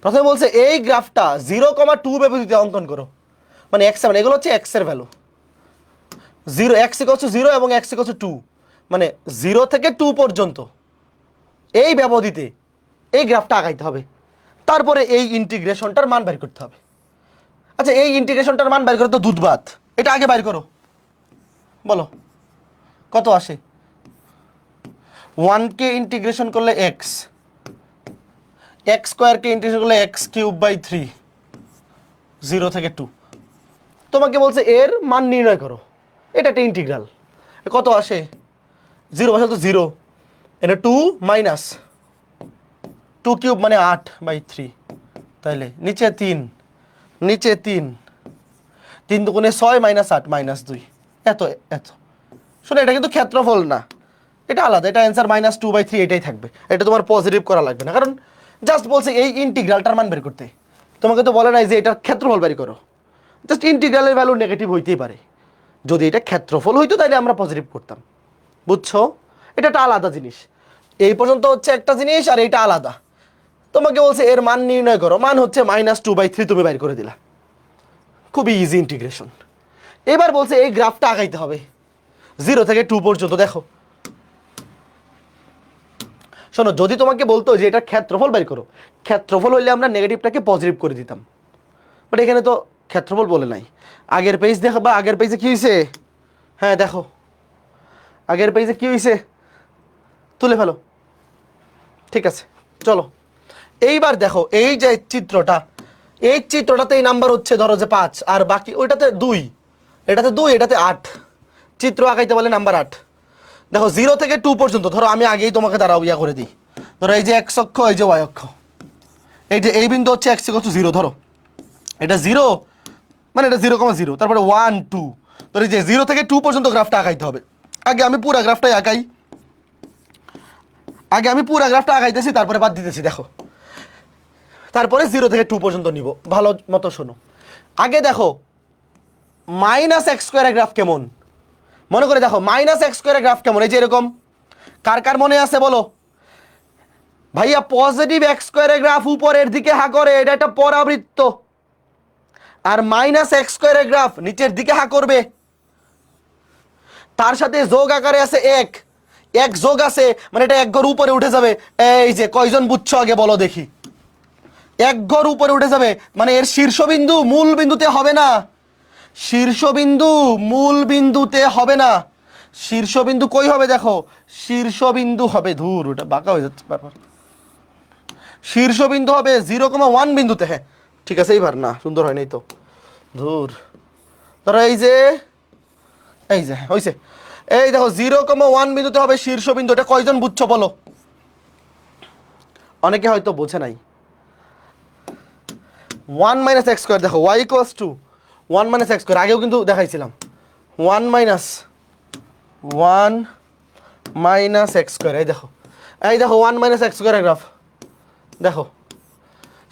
প্রথমে বলছে এই গ্রাফটা 0,2 ব্যবধিতে অঙ্কন করো, মানে এক্স মানে এগুলো হচ্ছে এক্স এর ভ্যালু 0, এক্স ইকুয়ালস টু 0 এবং এক্স ইকুয়ালস টু 2, মানে 0 থেকে 2 পর্যন্ত এই ব্যবধিতে এই গ্রাফটা আঁকাইতে হবে। তারপরে এই ইন্টিগ্রেশনটার মান বের করতে হবে। আচ্ছা, এই ইন্টিগ্রেশনটার মান বের করো তো দুধ ভাত, এটা আগে বের করো, বলো কত আসে? 1কে ইন্টিগ্রেশন করলে এক্স, এক্স স্কোয়ারকে ইন্টিগ্রেশন করলে এক্স কিউব বাই 3, 0 থেকে 2। তোমাকে বলছে এর মান নির্ণয় করো, এটা একটা ইন্টিগ্রাল, কত আসে? 0 বসাল তো 0, এটা 2 মাইনাস 2 কিউব মানে 8/3, তাইলে নিচে 3, নিচে 3, 3 দুগুণে 6 মাইনাস 8 মাইনাস 2, এত এত। শোনো, এটা কিন্তু ক্ষেত্রফল না, এটা আলাদা, এটা অ্যান্সার -2/3 এটাই থাকবে, এটা তোমার পজিটিভ করা লাগবে না, কারণ জাস্ট বলছে এই ইন্টিগ্রালটার মান বের করতে। তোমাকে তো বলে নাই যে এটার ক্ষেত্রফল বের করো, জাস্ট ইন্টিগ্রালের ভ্যালু নেগেটিভ হইতেই পারে। যদি এটা ক্ষেত্রফল হইতো তাহলে আমরা পজিটিভ করতাম। বুঝছো? এটা একটা আলাদা জিনিস, এই পর্যন্ত হচ্ছে একটা জিনিস আর এটা আলাদা। তোমাকে বলছে এর মান নির্ণয় করো, মান হচ্ছে -2/3, তুমি বাইর করে দিলা। খুবই ইজি ইন্টিগ্রেশন। এবার বলছে এই গ্রাফটা আগাইতে হবে 0 থেকে 2 পর্যন্ত। দেখো শোনো, যদি তোমাকে বলতো যে এটা ক্ষেত্রফল বের করো, ক্ষেত্রফল হইলে আমরা নেগেটিভটাকে পজিটিভ করে দিতাম, বাট এখানে তো ক্ষেত্রফল বলে নাই। আগের পেজ দেখো, বা আগের পেজে কি হয়েছে, হ্যাঁ দেখো আগের পেজে কি হয়েছে, তুলে ফেলো। ঠিক আছে চলো এইবার দেখো এই যে চিত্রটা, এই চিত্রটাতে এই নাম্বার হচ্ছে ধরো যে 5, আর বাকি ওইটাতে 2, এটাতে 2, এটাতে 8। চিত্র আঁকাইতে বলে নাম্বার 8। দেখো 0 থেকে 2 পর্যন্ত, ধরো আমি আগেই তোমাকে দাঁড়াও ইয়া করে দিই। ধরো এই যে x অক্ষ, এই যে y অক্ষ, এই যে এই বিন্দু হচ্ছে x=0, ধরো এটা 0, মানে এটা 0,0, তারপরে 1 2, ধরো এই যে 0 থেকে 2 পর্যন্ত গ্রাফটা আঁকাইতে হবে। আগে আমি পুরো গ্রাফটাই আঁকাই, আগে আমি পুরো গ্রাফটা আঁকাইতেছি, তারপরে বাদ দিতেছি। দেখো তারপরে 0 থেকে 2 পর্যন্ত নিব, ভালো মতো শোনো। আগে দেখো -x² এর গ্রাফ কেমন, মনে করে দেখো -x² এর গ্রাফ কেমন, এই যে এরকম। কার কার মনে আছে বলো? ভাইয়া পজিটিভ x² এর গ্রাফ উপরের দিকে হা করে, এটা একটা পরাবৃত্ত। আর -x² এর গ্রাফ নিচের দিকে হা করবে, তার সাথে যোগ আকারে আছে 1, এক যোগ আছে মানে এটা এক ঘর উপরে উঠে যাবে। এই যে কয়জন বুঝছো আগে বলো দেখি? এক ঘর উপরে উঠে যাবে মানে এর শীর্ষবিন্দু মূল বিন্দুতে হবে না, শীর্ষবিন্দু মূল বিন্দুতে হবে না। শীর্ষবিন্দু কই হবে দেখো, শীর্ষবিন্দু হবে, ধুর ওটা বাঁকা হয়ে যাচ্ছে ব্যাপার, শীর্ষবিন্দু হবে 0,1 বিন্দুতে। হ্যাঁ ঠিক আছে, এইবার না সুন্দর হয় নাই তো, ধুর। ধরো এই যে হয়েছে, এই দেখো 0,1 বিন্দুতে হবে শীর্ষবিন্দু। এটা কয়জন বুঝছো বলো? অনেকে হয়তো বোঝে নাই। 1 - x², দেখো y = 1 - x², আগেও কিন্তু দেখাইছিলাম। 1 - x², এই দেখো 1 - x² এর গ্রাফ দেখো,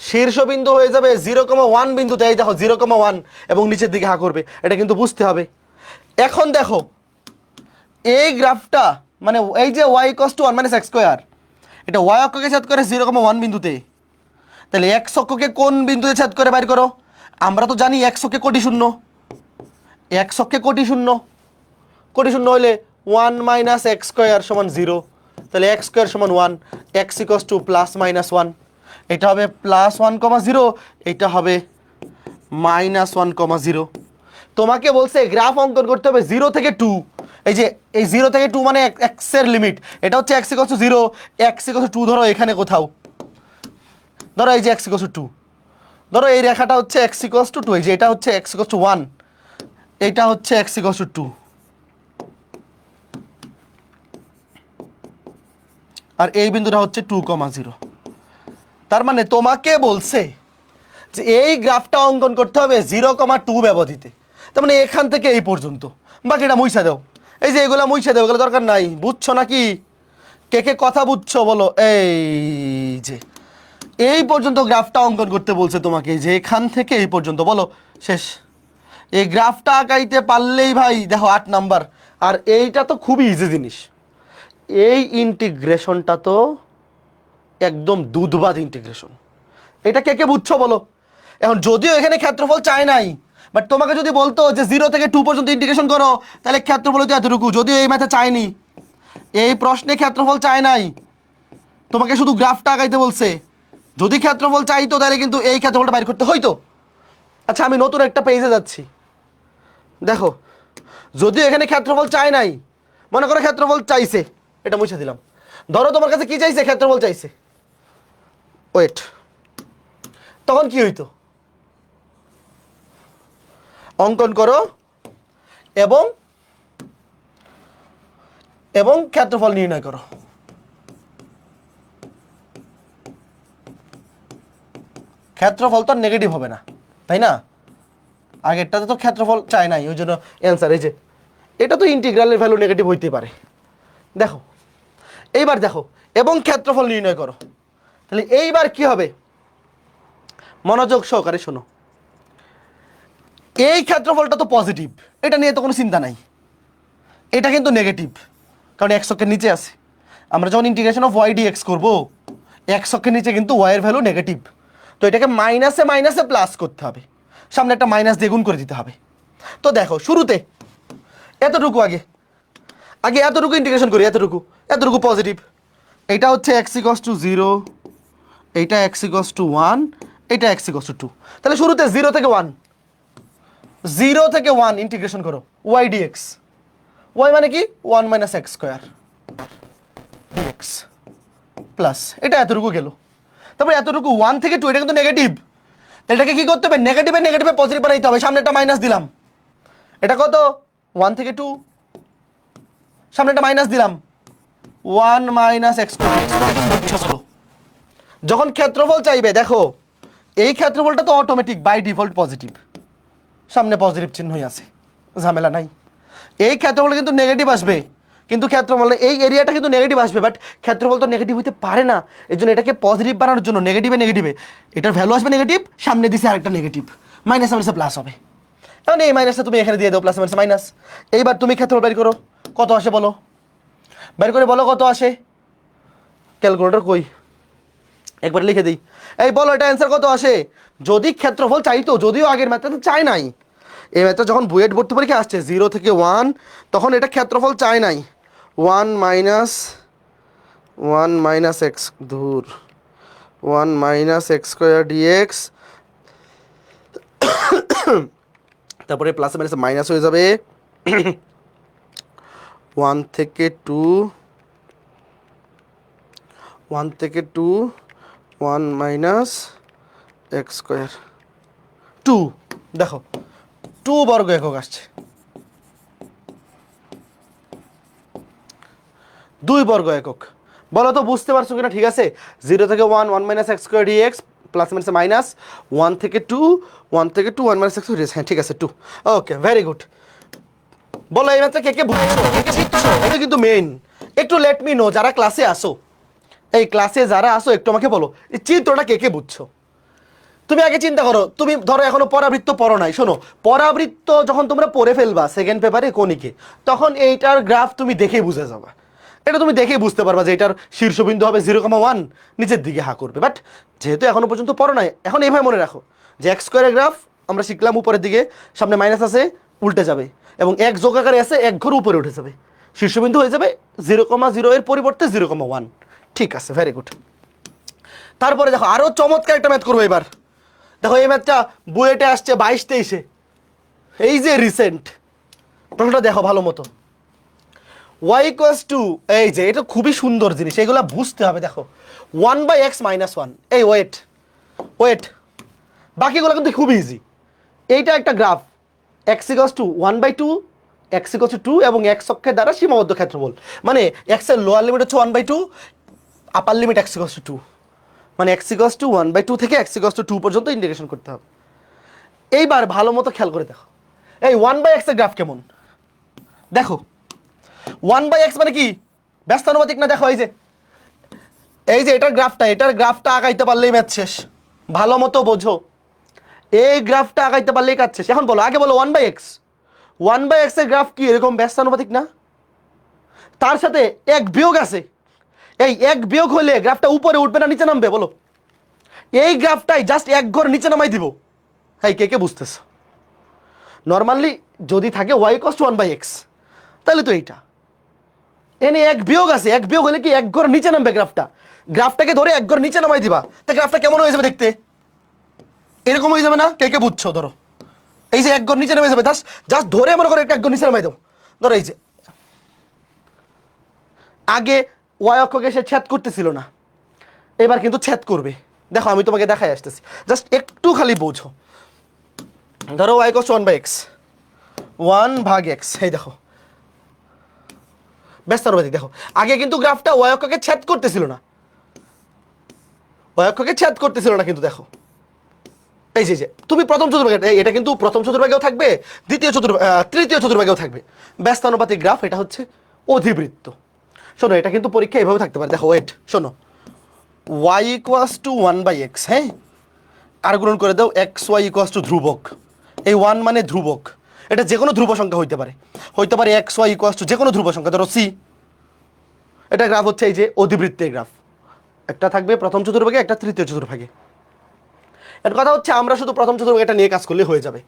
শীর্ষবিন্দু হয়ে যাবে 0,1 বিন্দুতে, এই দেখো 0,1, এবং নিচের দিকে হা করবে, এটা কিন্তু বুঝতে হবে। এখন দেখো এই গ্রাফটা মানে এই যে y = 1 - x², এটা y অক্ষকে ছেদ করে 0,1 বিন্দুতে, তাহলে x অক্ষকে কোন বিন্দুতে ছেদ করে বাইর করো? আমরা তো জানি x অক্ষে কোটি শূন্য, x অক্ষে কোটি শূন্য, কোটি শূন্য হইলে 1 - x² = 0, তাহলে x² = 1, x = +-1, এটা হবে +1,0, এটা হবে -1,0। তোমাকে বলছে গ্রাফ অঙ্কন করতে হবে 0 থেকে 2, এই যে এই 0 থেকে 2 মানে x এর লিমিট, এটা হচ্ছে x = 0, x = 2, ধরো এখানে কোথাও, ধরো এই যে x = 2, ধরো এই রেখাটা হচ্ছে x = 2, এই যে এটা হচ্ছে x = 1, এটা হচ্ছে x = 2, আর এই বিন্দুটা হচ্ছে 2,0। তার মানে তোমাকে বলছে যে এই গ্রাফটা অঙ্কন করতে হবে 0,2 ব্যবধিতে, তার মানে এখান থেকে এই পর্যন্ত। বাকিটা মুইছা দাও, এই যে এগুলো মুইছা দাও, এগুলো দরকার নাই। বুঝছো নাকি? কে কে কথা বুঝছো বলো? এই যে এই পর্যন্ত গ্রাফটা অঙ্কন করতে বলছে তোমাকে, যে এখান থেকে এই পর্যন্ত, বলো শেষ। এই গ্রাফটা আঁকাইতে পারলেই ভাই দেখো 8 নাম্বার। আর এইটা তো খুবই ইজি জিনিস, এই ইন্টিগ্রেশনটা তো একদম দুধবাদ ইন্টিগ্রেশন। এটা কে কে বুঝছো বলো? এখন যদিও এখানে ক্ষেত্রফল চাই নাই, বাট তোমাকে যদি বলতো যে 0 থেকে 2 পর্যন্ত ইন্টিগ্রেশন করো, তাহলে ক্ষেত্রফল হতো এতটুকু। যদিও এই ম্যাথে চাইনি, এই প্রশ্নে ক্ষেত্রফল চায় নাই, তোমাকে শুধু গ্রাফটা আঁকাইতে বলছে। যদি ক্ষেত্রফল চাইতো তাহলে কিন্তু এই ক্ষেত্রফলটা বাইর করতে হইতো। আচ্ছা আমি নতুন একটা পেজে যাচ্ছি, দেখো যদিও এখানে ক্ষেত্রফল চাই নাই, মনে করো ক্ষেত্রফল চাইছে, এটা মুছে দিলাম। ধরো তোমার কাছে কি চাইছে? ক্ষেত্রফল চাইছে। ওয়েট, তখন কি হইতো? অঙ্কন করো এবং এবং ক্ষেত্রফল নির্ণয় করো। ক্ষেত্রফল তো নেগেটিভ হবে না, তাই না? আগেরটাতে তো ক্ষেত্রফল চাই নাই, ওই জন্য অ্যান্সার এই যে এটা তো ইন্টিগ্রালের ভ্যালু নেগেটিভ হইতে পারে। দেখো এইবার দেখো এবং ক্ষেত্রফল নির্ণয় করো, তাহলে এইবার কি হবে? মনোযোগ সহকারে শোনো। এই ক্ষেত্রফলটা তো পজিটিভ, এটা নিয়ে তো কোনো চিন্তা নাই। এটা কিন্তু নেগেটিভ, কারণ x অক্ষের নিচে আছে। আমরা যখন ইন্টিগ্রেশন অফ y dx করব, x অক্ষের নিচে কিন্তু y এর ভ্যালু নেগেটিভ, তো এটাকে মাইনাসে মাইনাসে প্লাস করতে হবে। সামনে একটা মাইনাস দিয়ে গুণ করে দিতে হবে। তো দেখো শুরুতে এতটুকু আগে আগে এতটুকু ইন্টিগ্রেশন করি, এতটুকু পজিটিভ, এটা হচ্ছে x ইকুয়ালস টু 0, এইটা x ইকুয়ালস টু 1, এটা x ইকুয়ালস টু 2। তাহলে শুরুতে 0 থেকে 1 ইন্টিগ্রেশন করো y dx, y মানে কি 1 minus X square dx plus এটা এতটুকু গেল। তারপরে এতটুকু 1 থেকে 2, এটা কিন্তু নেগেটিভ, এটাকে কি করতে হবে, নেগেটিভে পজিটিভ বানাইতে হবে। সামনে একটা মাইনাস দিলাম, এটা কত 1 থেকে 2, সামনে একটা মাইনাস দিলাম 1 মাইনাস এক্স স্কোয়ার। যখন ক্ষেত্রফল চাইবে দেখো এই ক্ষেত্রফলটা তো অটোমেটিক বাই ডিফল্ট পজিটিভ, সামনে পজিটিভ চিহ্নই আছে, ঝামেলা নাই। এই ক্ষেত্রফল কিন্তু নেগেটিভ আসবে, কিন্তু ক্ষেত্রফল এই এরিয়াটা কিন্তু নেগেটিভ আসবে, বাট ক্ষেত্রফল তো নেগেটিভ হতে পারে না। এই জন্য এটাকে পজিটিভ বানানোর জন্য নেগেটিভে এটার ভ্যালু আসবে নেগেটিভ, সামনে দিছে আরেকটা নেগেটিভ, মাইনাস মাইনাসে প্লাস হবে। কারণ এই মাইনাসটা তুমি এখানে দিয়ে দাও, প্লাস মাইনাস মাইনাস। এইবার তুমি ক্ষেত্রফল বের করো, কত আসে বলো, বের করে বলো কত আসে। ক্যালকুলেটর কই, একবার লিখে দিই। এই বলো এটা অ্যান্সার কত আসে। যদি ক্ষেত্রফল চাইতো, যদিও আগের ম্যাথটা তো চাই নাই, এই ম্যাথটা যখন বুয়েট ভর্তি পরীক্ষা আসছে 0 থেকে 1, তখন এটা ক্ষেত্রফল চাই নাই 1 মাইনাস এক্স ধুর 1 মাইনাস এক্স স্কোয়ার ডিএক্স, তারপরে প্লাস মাইনাস মাইনাস হয়ে যাবে 1 থেকে 2 1 মাইনাস এক্স স্কোয়ার 2, দেখো 2 বর্গ একক আসছে, 2 বর্গ একক। বলো তো বুঝতে পারছো কিনা, ঠিক আছে। 0 থেকে 1 minus X square DX, plus minus minus 1 থেকে 2 1 মাইনাস এক্স স্কোয়ার, হ্যাঁ ঠিক আছে 2। Okay very good. বলো এই ম্যাথটা কে বুঝছো, এটা কিন্তু মেইন। একটু লেট মি নো যারা ক্লাসে আসো, এই ক্লাসে যারা আসো একটু আমাকে বলো এই চিত্রটা কে বুঝছো। তুমি আগে চিন্তা করো, তুমি ধরো এখনো পরাবৃত্ত পড়ো নাই, শোনো পরাবৃত্ত যখন তোমরা পড়ে ফেলবা সেকেন্ড পেপারে কোনিকে, তখন এইটার গ্রাফ তুমি দেখেই বুঝে যাবা। এটা তুমি দেখেই বুঝতে পারবা যে এটার শীর্ষবিন্দু হবে 0,1, নিচের দিকে হা করবে। বাট যেহেতু এখনো পর্যন্ত পড়ো নাই, এখন এইভাবে মনে রাখো যে এক্স স্কোয়ারের গ্রাফ আমরা শিখলাম উপরের দিকে, সামনে মাইনাস আছে উল্টে যাবে, এবং এক যোগ আকারে আছে এক ঘর উপরে উঠে যাবে, শীর্ষবিন্দু হয়ে যাবে 0,0 এর পরিবর্তে 0,1। ঠিক আছে, ভেরি গুড। তারপরে দেখো আরো চমৎকার একটা ম্যাথ করবো এবার। দেখো এই ম্যাথটা বুয়েটে আসছে 22-23-এ, এই যে রিসেন্ট প্রশ্নটা দেখো ভালো মতো। y ইকুয়ালস টু, এই যে এটা খুবই সুন্দর জিনিস, এগুলা বুঝতে হবে। দেখো 1/x মাইনাস 1, এই ওয়েট বাকিগুলো কিন্তু খুব ইজি। এইটা একটা graph, x equals to 1/2, x equals to 2, এবং x অক্ষের দ্বারা সীমাবদ্ধ ক্ষেত্রফল, মানে x এর লোয়ার লিমিট হচ্ছে 1/2, আপার লিমিট x ইকুয়ালস টু 2, মানে x ইকুয়ালস টু 1/2 থেকে x ইকুয়ালস টু 2 পর্যন্ত ইন্টিগ্রেশন করতে হবে। এইবার ভালো মতো খেয়াল করে দেখো এই 1/x এর গ্রাফ কেমন। দেখো 1/x মানে কি ব্যস্তানুপাতিক না। দেখো এই যে এটার গ্রাফটা আগাইতে পারলেই ম্যাথ শেষ। ভালো মতো বোঝো, এই গ্রাফটা আগাইতে পারলেই কাজ শেষ। এখন বলো, আগে বলো 1/x এর গ্রাফ কি এরকম ব্যস্তানুপাতিক না? তার সাথে এক বিয়োগ আছে, এই এক বিয়োগ হলে গ্রাফটা উপরে উঠবে না নিচে নামবে বলো? এই গ্রাফটাই জাস্ট এক ঘর নিচে নামাই দিব। হ্যাঁ, কে বুঝতেছ? নর্মালি যদি থাকে y ইকুয়ালস টু 1/x, তাহলে তো এইটা এনে এক বিয়োগ আছে, এক বিয়োগ হলে কি এক ঘর নিচে নামবে গ্রাফটাকে ধরে এক ঘর নিচে নামাই দিবা, তা গ্রাফটা কেমন হয়ে যাবে দেখতে? এরকম হয়ে যাবে না? কে বুঝছো? ধরো এই যে এক ঘর নিচে নেমে যাবে, জাস্ট ধরে মনে করো এক ঘর নিচে নামাই দাও। ধরো এই যে আগে y অক্ষকে সে ছেদ করতেছিল না, এবার কিন্তু ছেদ করবে। দেখো আমি তোমাকে দেখাই আসতেছি, জাস্ট একটু খালি বোঝো। ধরো y equals two 1/x, 1/x, এই দেখো ব্যস্তানুপাতিক। দেখো আগে কিন্তু গ্রাফটা y অক্ষকে ছেদ করতেছিল না, কিন্তু দেখো এই যে তুমি প্রথম চতুর্ভাগে, এটা কিন্তু প্রথম চতুর্ভাগেও থাকবে, তৃতীয় চতুর্ভাগেও থাকবে ব্যস্তানুপাতিক গ্রাফ। এটা হচ্ছে অধিবৃত্ত। শোনো এটা কিন্তু পরীক্ষা এভাবে থাকতে পারে। দেখো ওয়েট, শোনো y ইকুয়ালস টু 1/x, হ্যাঁ, আর গুণন করে দাও xy ইকুয়ালস টু ধ্রুবক। এই 1 মানে ধ্রুবক, এটা যে কোনো ধ্রুব সংখ্যা হইতে পারে xy ইকুয়ালস টু যে কোনো ধ্রুব সংখ্যা, ধরো c। এটা গ্রাফ হচ্ছে এই যে অধিবৃত্তের গ্রাফ, একটা থাকবে প্রথম চতুর্ভাগে, একটা তৃতীয় চতুর্ভাগে। এর কথা হচ্ছে আমরা শুধু প্রথম চতুর্ভাগটা নিয়ে কাজ করলে হয়ে যাবে।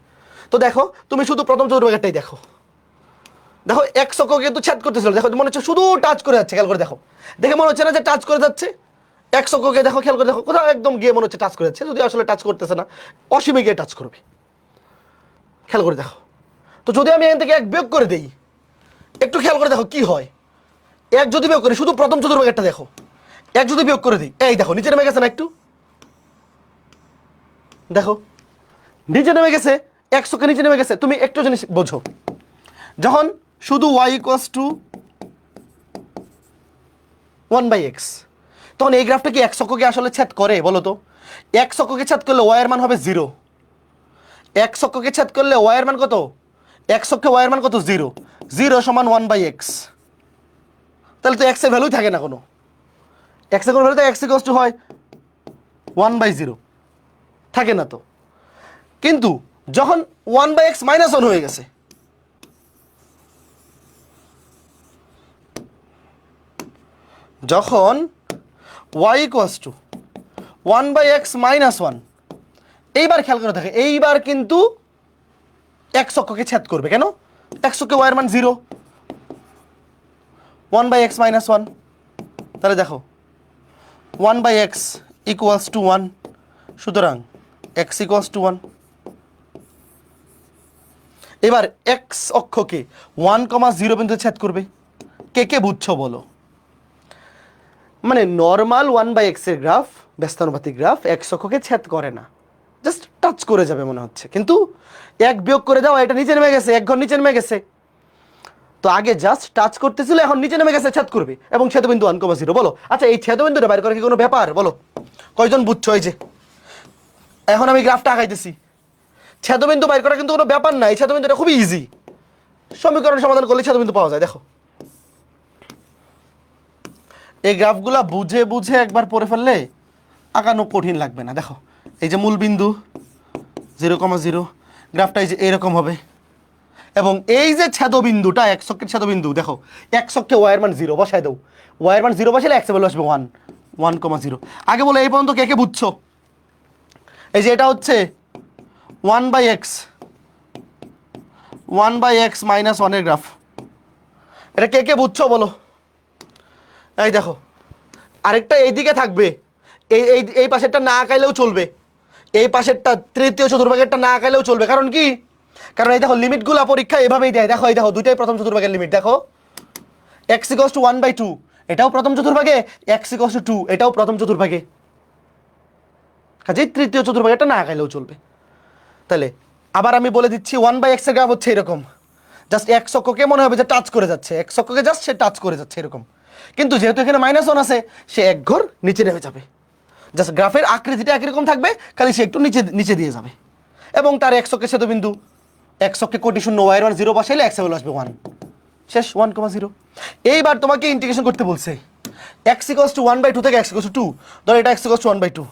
তো দেখো তুমি শুধু প্রথম চতুর্ভাগটাই দেখো, দেখো এক্স অক্ষ কিন্তু ছেদ করতেছিল, দেখো মনে হচ্ছে শুধু টাচ করে যাচ্ছে, খেয়াল করে দেখো, দেখে মনে হচ্ছে না যে টাচ করে যাচ্ছে। এক্স অক্ষকে দেখো, খেয়াল করে দেখো, কোথাও একদম গিয়ে মনে হচ্ছে টাচ করে যাচ্ছে, যদি আসলে টাচ করতেছে না, অসীমে গিয়ে টাচ করবে, খেয়াল করে দেখো। তো যদি আমি এখান থেকে এক বিয়োগ করে দিই, একটু খেয়াল করে দেখো কি হয়। এক যদি বিয়োগ করি, শুধু প্রথম চতুর্ভাগটা দেখো, এক যদি বিয়োগ করে দিই, এই দেখো নিচে নেমে গেছে না, একটু দেখো নিচে নেমে গেছে, এক্স অক্ষে নিচে নেমে গেছে। তুমি একটু জিনিস বোঝো, যখন শুধু ওয়াই ইকুয়ালস টু 1/x, তখন এই গ্রাফটা কি এক্স অক্ষকে আসলে ছেদ করে বলো তো? এক্স অক্ষকে ছেদ করলে ওয়াই এর মান হবে 0, এক্স অক্ষকে ছেদ করলে ওয়াই এর মান কত? এক্স অক্ষে ওয়াই এর মান কত? 0, 0 সমান 1/x। তাহলে তো এক্স এর ভ্যালুই থাকে না কোনো, এক্স এর কোনো ভ্যালু, এক্স ইকুয়ালস টু হয় 1/0, থাকে না তো। কিন্তু যখন 1/x মাইনাস 1 হয়ে গেছে, যখন y equals two 1/x minus 1, এইবার খেয়াল করে দেখে, এইবার কিন্তু এক্স অক্ষকে ছেদ করবে। কেন? এক্স অক্ষে y এর মান 0, 1/x মাইনাস 1, তাহলে দেখো 1/x ইকুয়ালস টু 1, সুতরাং x ইকুয়ালস টু 1। এবার এক্স অক্ষকে 1,0 বিন্দুতে ছেদ করবে। কে কে বুঝছো বলো? মানে নর্মাল 1/x এর গ্রাফ, ব্যস্তানুপাতিক গ্রাফ, এক্স অক্ষকে ছেদ করে না, জাস্ট টাচ করে যাবে মনে হচ্ছে, কিন্তু এক বিয়োগ করে দাও, এটা নিচে নেমে গেছে, এক ঘর নিচে নেমে গেছে। তো আগে জাস্ট টাচ করতেছিল, এখন নিচে নেমে গেছে, ছেদ করবে, এবং ছেদবিন্দু 1,0। বলো আচ্ছা, এই ছেদবিন্দুটা বাইর করা কি কোনো ব্যাপার বলো? কয়জন বুঝছো? এই যে এখন আমি গ্রাফটা আঁকাইতেছি, ছেদবিন্দু বাইর করা কিন্তু কোনো ব্যাপার না, এই ছেদবিন্দুটা খুবই ইজি, সমীকরণ সমাধান করলে ছেদবিন্দু পাওয়া যায়। দেখো এই গ্রাফগুলা বুঝে বুঝে একবার পড়ে ফেললে আঁকানো কঠিন লাগবে না। দেখো এই যে মূল বিন্দু 0,0, গ্রাফটা এই যে এরকম হবে, এবং এই যে ছেদবিন্দুটা এক্স অক্ষের ছেদবিন্দু, দেখো এক্স অক্ষে ওয়াই এর মান 0 বসায় দাও, ওয়াই এর মান 0 বসালে এক্স এর ভ্যালু আসবে 1, 1,0। আগে বলে এই পর্যন্ত কে কে বুঝছো? এই যে এটা হচ্ছে 1/x, 1/x মাইনাস 1 এর গ্রাফ, এটা কে কে বুঝছো বলো? এই দেখো আরেকটা এইদিকে থাকবে, এই এই এই পাশেরটা না আঁকাইলেও চলবে, এই পাশেরটা তৃতীয় চতুর্ভাগেরটা না আঁকাইলেও চলবে। কারণ কি? কারণ এই দেখো লিমিটগুলো পরীক্ষা এভাবেই দেয়। দেখো এই দেখো দুইটাই প্রথম চতুর্ভাগের লিমিট, দেখো x ইকুয়ালস টু 1/2, এটাও প্রথম চতুর্ভাগে, x ইকুয়ালস টু 2, এটাও প্রথম চতুর্ভাগে, কাজেই তৃতীয় চতুর্ভাগেরটা না আঁকাইলেও চলবে। তাহলে আবার আমি বলে দিচ্ছি, 1/x এর গ্রাফ হচ্ছে এরকম, জাস্ট এক্স অক্ষকে মনে হবে যে টাচ করে যাচ্ছে, এক্স অক্ষকে জাস্ট সে টাচ করে যাচ্ছে এরকম, কিন্তু যেহেতু এখানে -1 আছে, সে এক ঘর নিচে নেমে যাবে, জাস্ট গ্রাফের আকৃতিটা একই রকম থাকবে, খালি সে একটু নিচে নিচে দিয়ে যাবে, এবং তার এক্স অক্ষের ছেদবিন্দু, এক্স অক্ষে কোটি শূন্য, ওয়াই এর মান 0 বসাইলে এক্স এর ভ্যালু আসবে 1, শেষ 1,0। এইবার তোমাকে ইন্টিগ্রেশন করতে বলছে, x ইকুয়ালস টু 1/2 থেকে x ইকুয়ালস টু 2, ধরো এটা x ইকুয়ালস টু 1/2,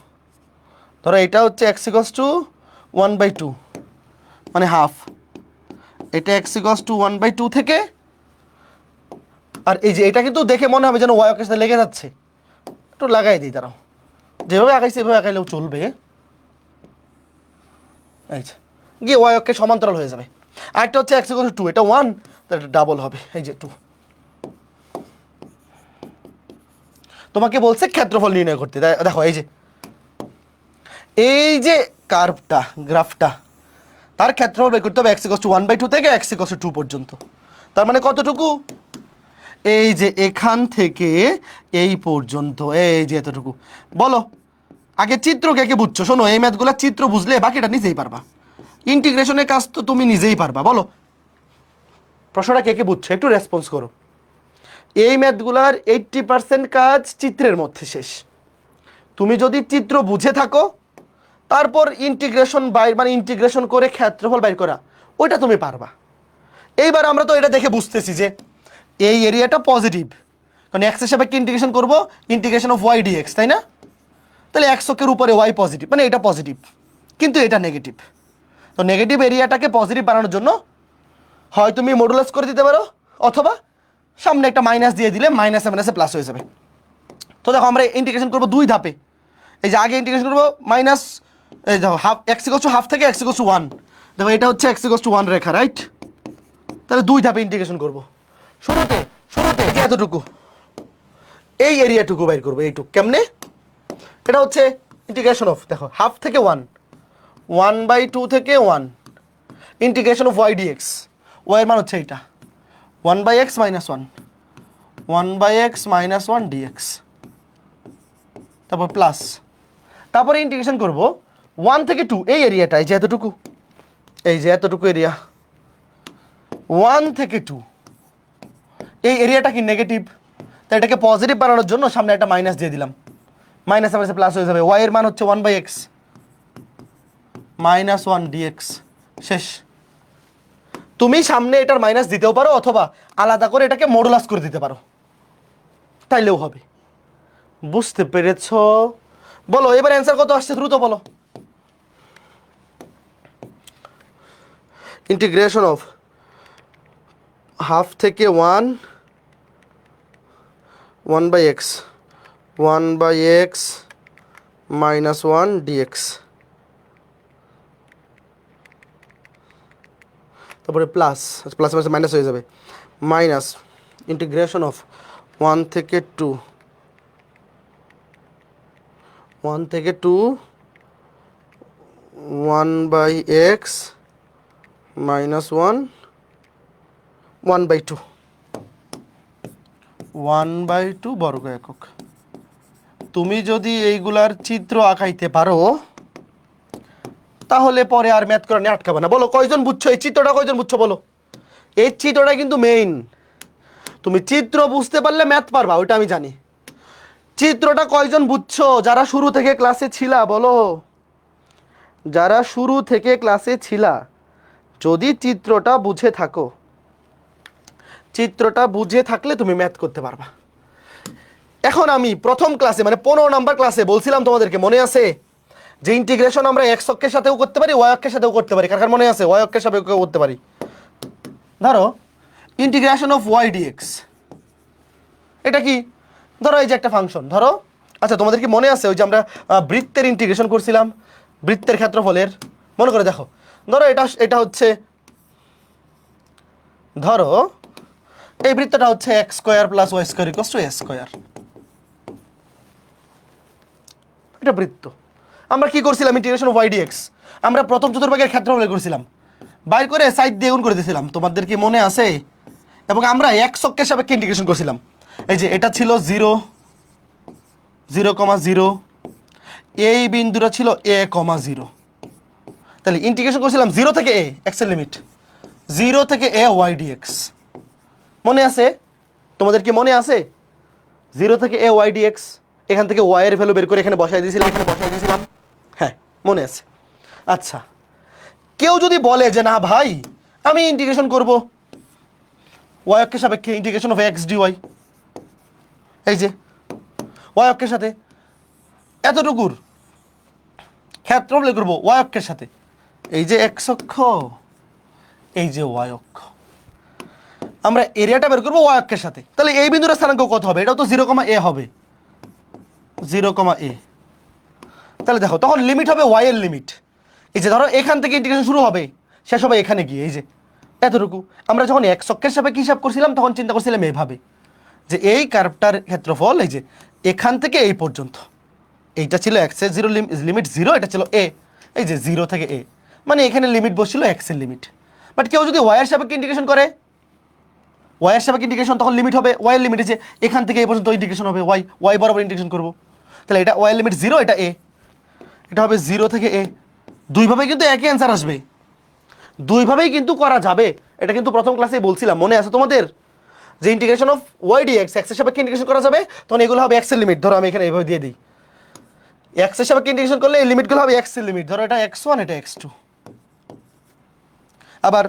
ধরো এটা হচ্ছে x ইকুয়ালস টু 1/2 মানে হাফ, এটা x ইকুয়ালস টু 1/2 থেকে, আর এই যে এটা কিন্তু দেখে মনে হবে যেন y অক্ষের সাথে লেগে যাচ্ছে, একটু লাগাই দিই, দাঁড়াও, যেভাবে আঁকাইছে এভাবে আঁকাইলেও চলবে, এই যে গিয়ে y অক্ষের সমান্তরাল হয়ে যাবে। আর একটা হচ্ছে x ইকুয়ালস টু 2, এটা 1, তাহলে এটা ডাবল হবে, এই যে 2। তোমাকে বলছে ক্ষেত্রফল নির্ণয় করতে, দেখো এই যে কার্ভটা, গ্রাফটা, তার ক্ষেত্রফল বের করতে হবে x ইকুয়ালস টু 1/2 থেকে x ইকুয়ালস টু 2 পর্যন্ত, তার মানে কতটুকু? এই যে এখান থেকে এই পর্যন্ত, এই যে এতটুকু। বলো আগে চিত্র কে কে বুঝছো? শোনো, এই ম্যাথগুলো চিত্র বুঝলে বাকিটা নিজেই পারবা, ইন্টিগ্রেশনের কাজ তো তুমি নিজেই পারবা। বলো প্রশ্নটা কে কে বুঝছো, একটু রেসপন্স করো। এই ম্যাথগুলার 80% কাজ চিত্রের মধ্যে শেষ। তুমি যদি চিত্র বুঝে থাকো, তারপর ইন্টিগ্রেশন মানে ইন্টিগ্রেশন করে ক্ষেত্রফল বাইর করা, ওইটা তুমি পারবা। এইবার আমরা তো এটা দেখে বুঝতেছি যে এই এরিয়াটা পজিটিভ, কারণ এক্স এর সাপেক্ষে ইন্টিগ্রেশন করবো, ইন্টিগ্রেশন অফ ওয়াই ডিএক্স, তাই না? তাহলে x অক্ষের উপরে ওয়াই পজিটিভ, মানে এটা পজিটিভ, কিন্তু এটা নেগেটিভ। তো নেগেটিভ এরিয়াটাকে পজিটিভ বানানোর জন্য হয় তুমি মডুলাস করে দিতে পারো, অথবা সামনে একটা মাইনাস দিয়ে দিলে মাইনাসে মাইনাসে প্লাস হয়ে যাবে। তো দেখো আমরা ইন্টিগ্রেশন করবো 2 ধাপে। এই যে আগে ইন্টিগ্রেশন করবো এই দেখো half x equal to half থেকে এক্স ইকুয়াল টু 1, দেখো এটা হচ্ছে x equal to 1 Rekha, right? তাহলে 2 ধাপে ইন্টিগ্রেশন করব। শুরুতে শুরুতে এতটুকু এই এরিয়াটুকু বাইর করবো, এইটুকু। কেমনে? এটা হচ্ছে ইন্টিগ্রেশন অফ, দেখো হাফ থেকে 1/2 থেকে 1 integration of Y DX. Y এর মান হচ্ছে এইটা 1/x - 1 1/x - 1 ডিএক্স, তারপর প্লাস, তারপরে ইন্টিগ্রেশন করব 1 থেকে 2 এই এরিয়াটা, এই যে এতটুকু, এই যে এতটুকু এরিয়া 1 থেকে 2 এই এরিয়াটা কি নেগেটিভ, তাই এটাকে পজিটিভ বানানোর জন্য সামনে একটা মাইনাস দিয়ে দিলাম, মাইনাস আমার প্লাস হয়ে যাবে। ওয়াই এর মান হচ্ছে 1/x - 1 ডিএক্স। শেষ। তুমি সামনে এটার মাইনাস দিতেও পারো অথবা আলাদা করে এটাকে মডুলাস করে দিতে পারো, তাইলেও হবে। বুঝতে পেরেছো? বলো এবার অ্যান্সার কত আসছে, দ্রুত বলো। ইন্টিগ্রেশন অফ হাফ থেকে 1/x - 1 ডিএক্স, তারপরে প্লাস, প্লাস মাইনাস হয়ে যাবে, মাইনাস ইন্টিগ্রেশন অফ 1 থেকে 2 1/x - 1/2 1/2 বর্গ একক। তুমি যদি এইগুলার চিত্র আঁকাইতে পারো তাহলে পরে আর ম্যাথ করে নিয়ে আটকাবে না। বলো কয়জন বুঝছো এই চিত্রটা, কয়জন বুঝছো বলো? এই চিত্রটা কিন্তু মেইন, তুমি চিত্র বুঝতে পারলে ম্যাথ পারবা, ওইটা আমি জানি। চিত্রটা কয়জন বুঝছো যারা শুরু থেকে ক্লাসে ছিলা? বলো, যারা শুরু থেকে ক্লাসে ছিলা, যদি চিত্রটা বুঝে থাকো, চিত্রটা বুঝে থাকলে তুমি ম্যাথ করতে পারবা। এখন আমি প্রথম ক্লাসে মানে 15 নাম্বার ক্লাসে বলছিলাম তোমাদেরকে, মনে আছে যে ইন্টিগ্রেশন আমরা এক্স অক্ষের সাথেও করতে পারি, ওয়াই অক্ষের সাথেও করতে পারি। কার কার মনে আছে? ওয়াই অক্ষের সাথেও করতে পারি। ধরো ইন্টিগ্রেশন অফ ওয়াই ডিএক্স, এটা কি? ধরো এই যে একটা ফাংশন ধরো, আচ্ছা তোমাদের কি মনে আছে ওই যে আমরা বৃত্তের ইন্টিগ্রেশন করছিলাম, বৃত্তের ক্ষেত্রফলের? মনে করে দেখো, ধরো এটা হচ্ছে, ধরো এই বৃত্তটা হচ্ছে x² + y² = a²। এটা বৃত্ত। আমরা কি করছিলাম? ইন্টিগ্রেশন অফ ওয়াই ডিএক্স আমরা প্রথম চতুর্ভাগের ক্ষেত্রফল বের করছিলাম, বাইর করে সাইড দিয়ে গুণ করে দিয়েছিলাম, তোমাদের কি মনে আছে? এবং আমরা x অক্ষের সাপেক্ষে ইন্টিগ্রেশন করছিলাম। এই যে এটা ছিল 0, 0,0, এই বিন্দুটা ছিল a,0। তাহলে ইন্টিগ্রেশন করছিলাম 0 থেকে a, x এর লিমিট 0 থেকে a y dx। মনে আছে? তোমাদের কি মনে আছে? 0 থেকে a y dx, এখান থেকে y এর ভ্যালু বের করে এখানে বসাই দিয়েছিলাম, হ্যাঁ মনে আছে। আচ্ছা, কেউ যদি বলে যে না ভাই আমি ইন্টিগ্রেশন করব y অক্ষের সাপেক্ষে, ইন্টিগ্রেশন অফ x dy, এই যে y অক্ষের সাথে এতটুকুর ক্ষেত্রফল বের করব y অক্ষের সাথে, এই যে x অক্ষ, এই যে y অক্ষ, আমরা এরিয়াটা বের করবো y অক্ষের সাথে। তাহলে এই বিন্দুর স্থানাঙ্ক কত হবে? এটাও তো 0,a হবে, 0,a। তাহলে দেখো তখন লিমিট হবে y এর লিমিট, এই যে ধরো এখান থেকে ইন্টিগ্রেশন শুরু হবে, শেষ হবে এখানে গিয়ে, এই যে এতটুকু। আমরা যখন x অক্ষের সাপেক্ষে হিসাব করছিলাম তখন চিন্তা করছিলাম এইভাবে যে এই কার্ভটার ক্ষেত্রফল এই যে এখান থেকে এই পর্যন্ত, এইটা ছিল x এর লিমিট 0, এটা ছিল a, এই যে 0 থেকে a, মানে এখানে লিমিট বসছিল x এর লিমিট। বাট কেউ যদি y এর সাপেক্ষে ইন্টিগ্রেশন করে, y এর সাপেক্ষে ইন্টিগ্রেশন, তখন লিমিট হবে y এর লিমিট, যে এখান থেকে এই পর্যন্ত ইন্টিগ্রেশন হবে, y বরাবর ইন্টিগ্রেশন করব। তাহলে এটা y এর লিমিট 0, এটা a, এটা হবে 0 থেকে a। দুইভাবে কিন্তু একই অ্যান্সার আসবে, দুইভাবেই কিন্তু করা যাবে। এটা কিন্তু প্রথম ক্লাসেই বলছিলাম, মনে আছে তোমাদের? যে integration of y dx x এর সাপেক্ষে ইন্টিগ্রেশন করা যাবে, তখন এগুলো হবে x এর লিমিট। ধরো আমি এখানে এইভাবে দিয়ে দিই, x এর সাপেক্ষে ইন্টিগ্রেশন করলে এই লিমিটগুলো হবে x এর লিমিট। ধরো এটা x1, এটা x2। আবার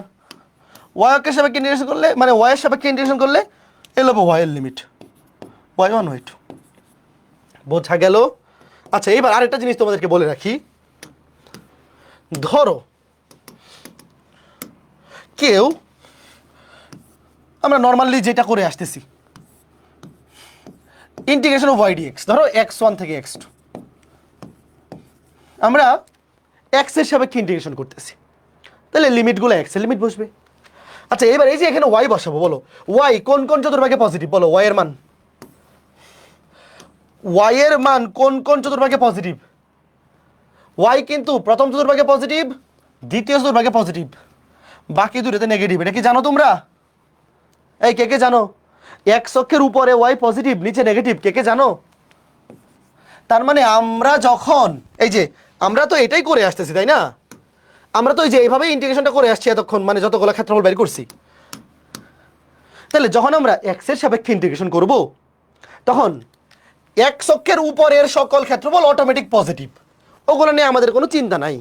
y অক্ষের সাপেক্ষে ইন্টিগ্রেশন করলে, মানে y এর সাপেক্ষে ইন্টিগ্রেশন করলে এল হবে y এর লিমিট, y1, y2। বোঝা গেল? আচ্ছা, এইবার আরেকটা জিনিস তোমাদেরকে বলে রাখি। ধরো কেউ, আমরা নর্মালি যেটা করে আসতেছি, ইন্টিগ্রেশন অফ y dx, ধরো x1 থেকে x2, আমরা এক্স এর সাপেক্ষে ইন্টিগ্রেশন করতেছি, তাহলে লিমিটগুলো এক্স এর লিমিট বসবে। আচ্ছা এবার এই যে এখানে ওয়াই বসাবো, বলো ওয়াই কোন কোন চতুর্ভাগে পজিটিভ, বলো ওয়াই এর মান, ওয়াই এর মান কোন কোন চতুর্ভাগে পজিটিভ? ওয়াই কিন্তু প্রথম চতুর্ভাগে পজিটিভ, দ্বিতীয় চতুর্ভাগে পজিটিভ, বাকি দুটোতে নেগেটিভ। এটা কি জানো তোমরা? এই কে কে জানো? এক্স অক্ষের উপরে ওয়াই পজিটিভ, নিচে নেগেটিভ, কে কে জানো? তার মানে আমরা যখন এই যে আমরা তো এটাই করে আসতেছি তাই না, আমরা তো এই যে এইভাবে ইন্টিগ্রেশনটা করে আসছি এতক্ষণ, মানে যতগুলো ক্ষেত্রফল বের করছি। তাহলে যখন আমরা এক্স এর সাপেক্ষে ইন্টিগ্রেশন করব তখন এক্স অক্ষের উপরের সকল ক্ষেত্রফল অটোমেটিক পজিটিভ, ওগুলো নিয়ে আমাদের কোনো চিন্তা নাই।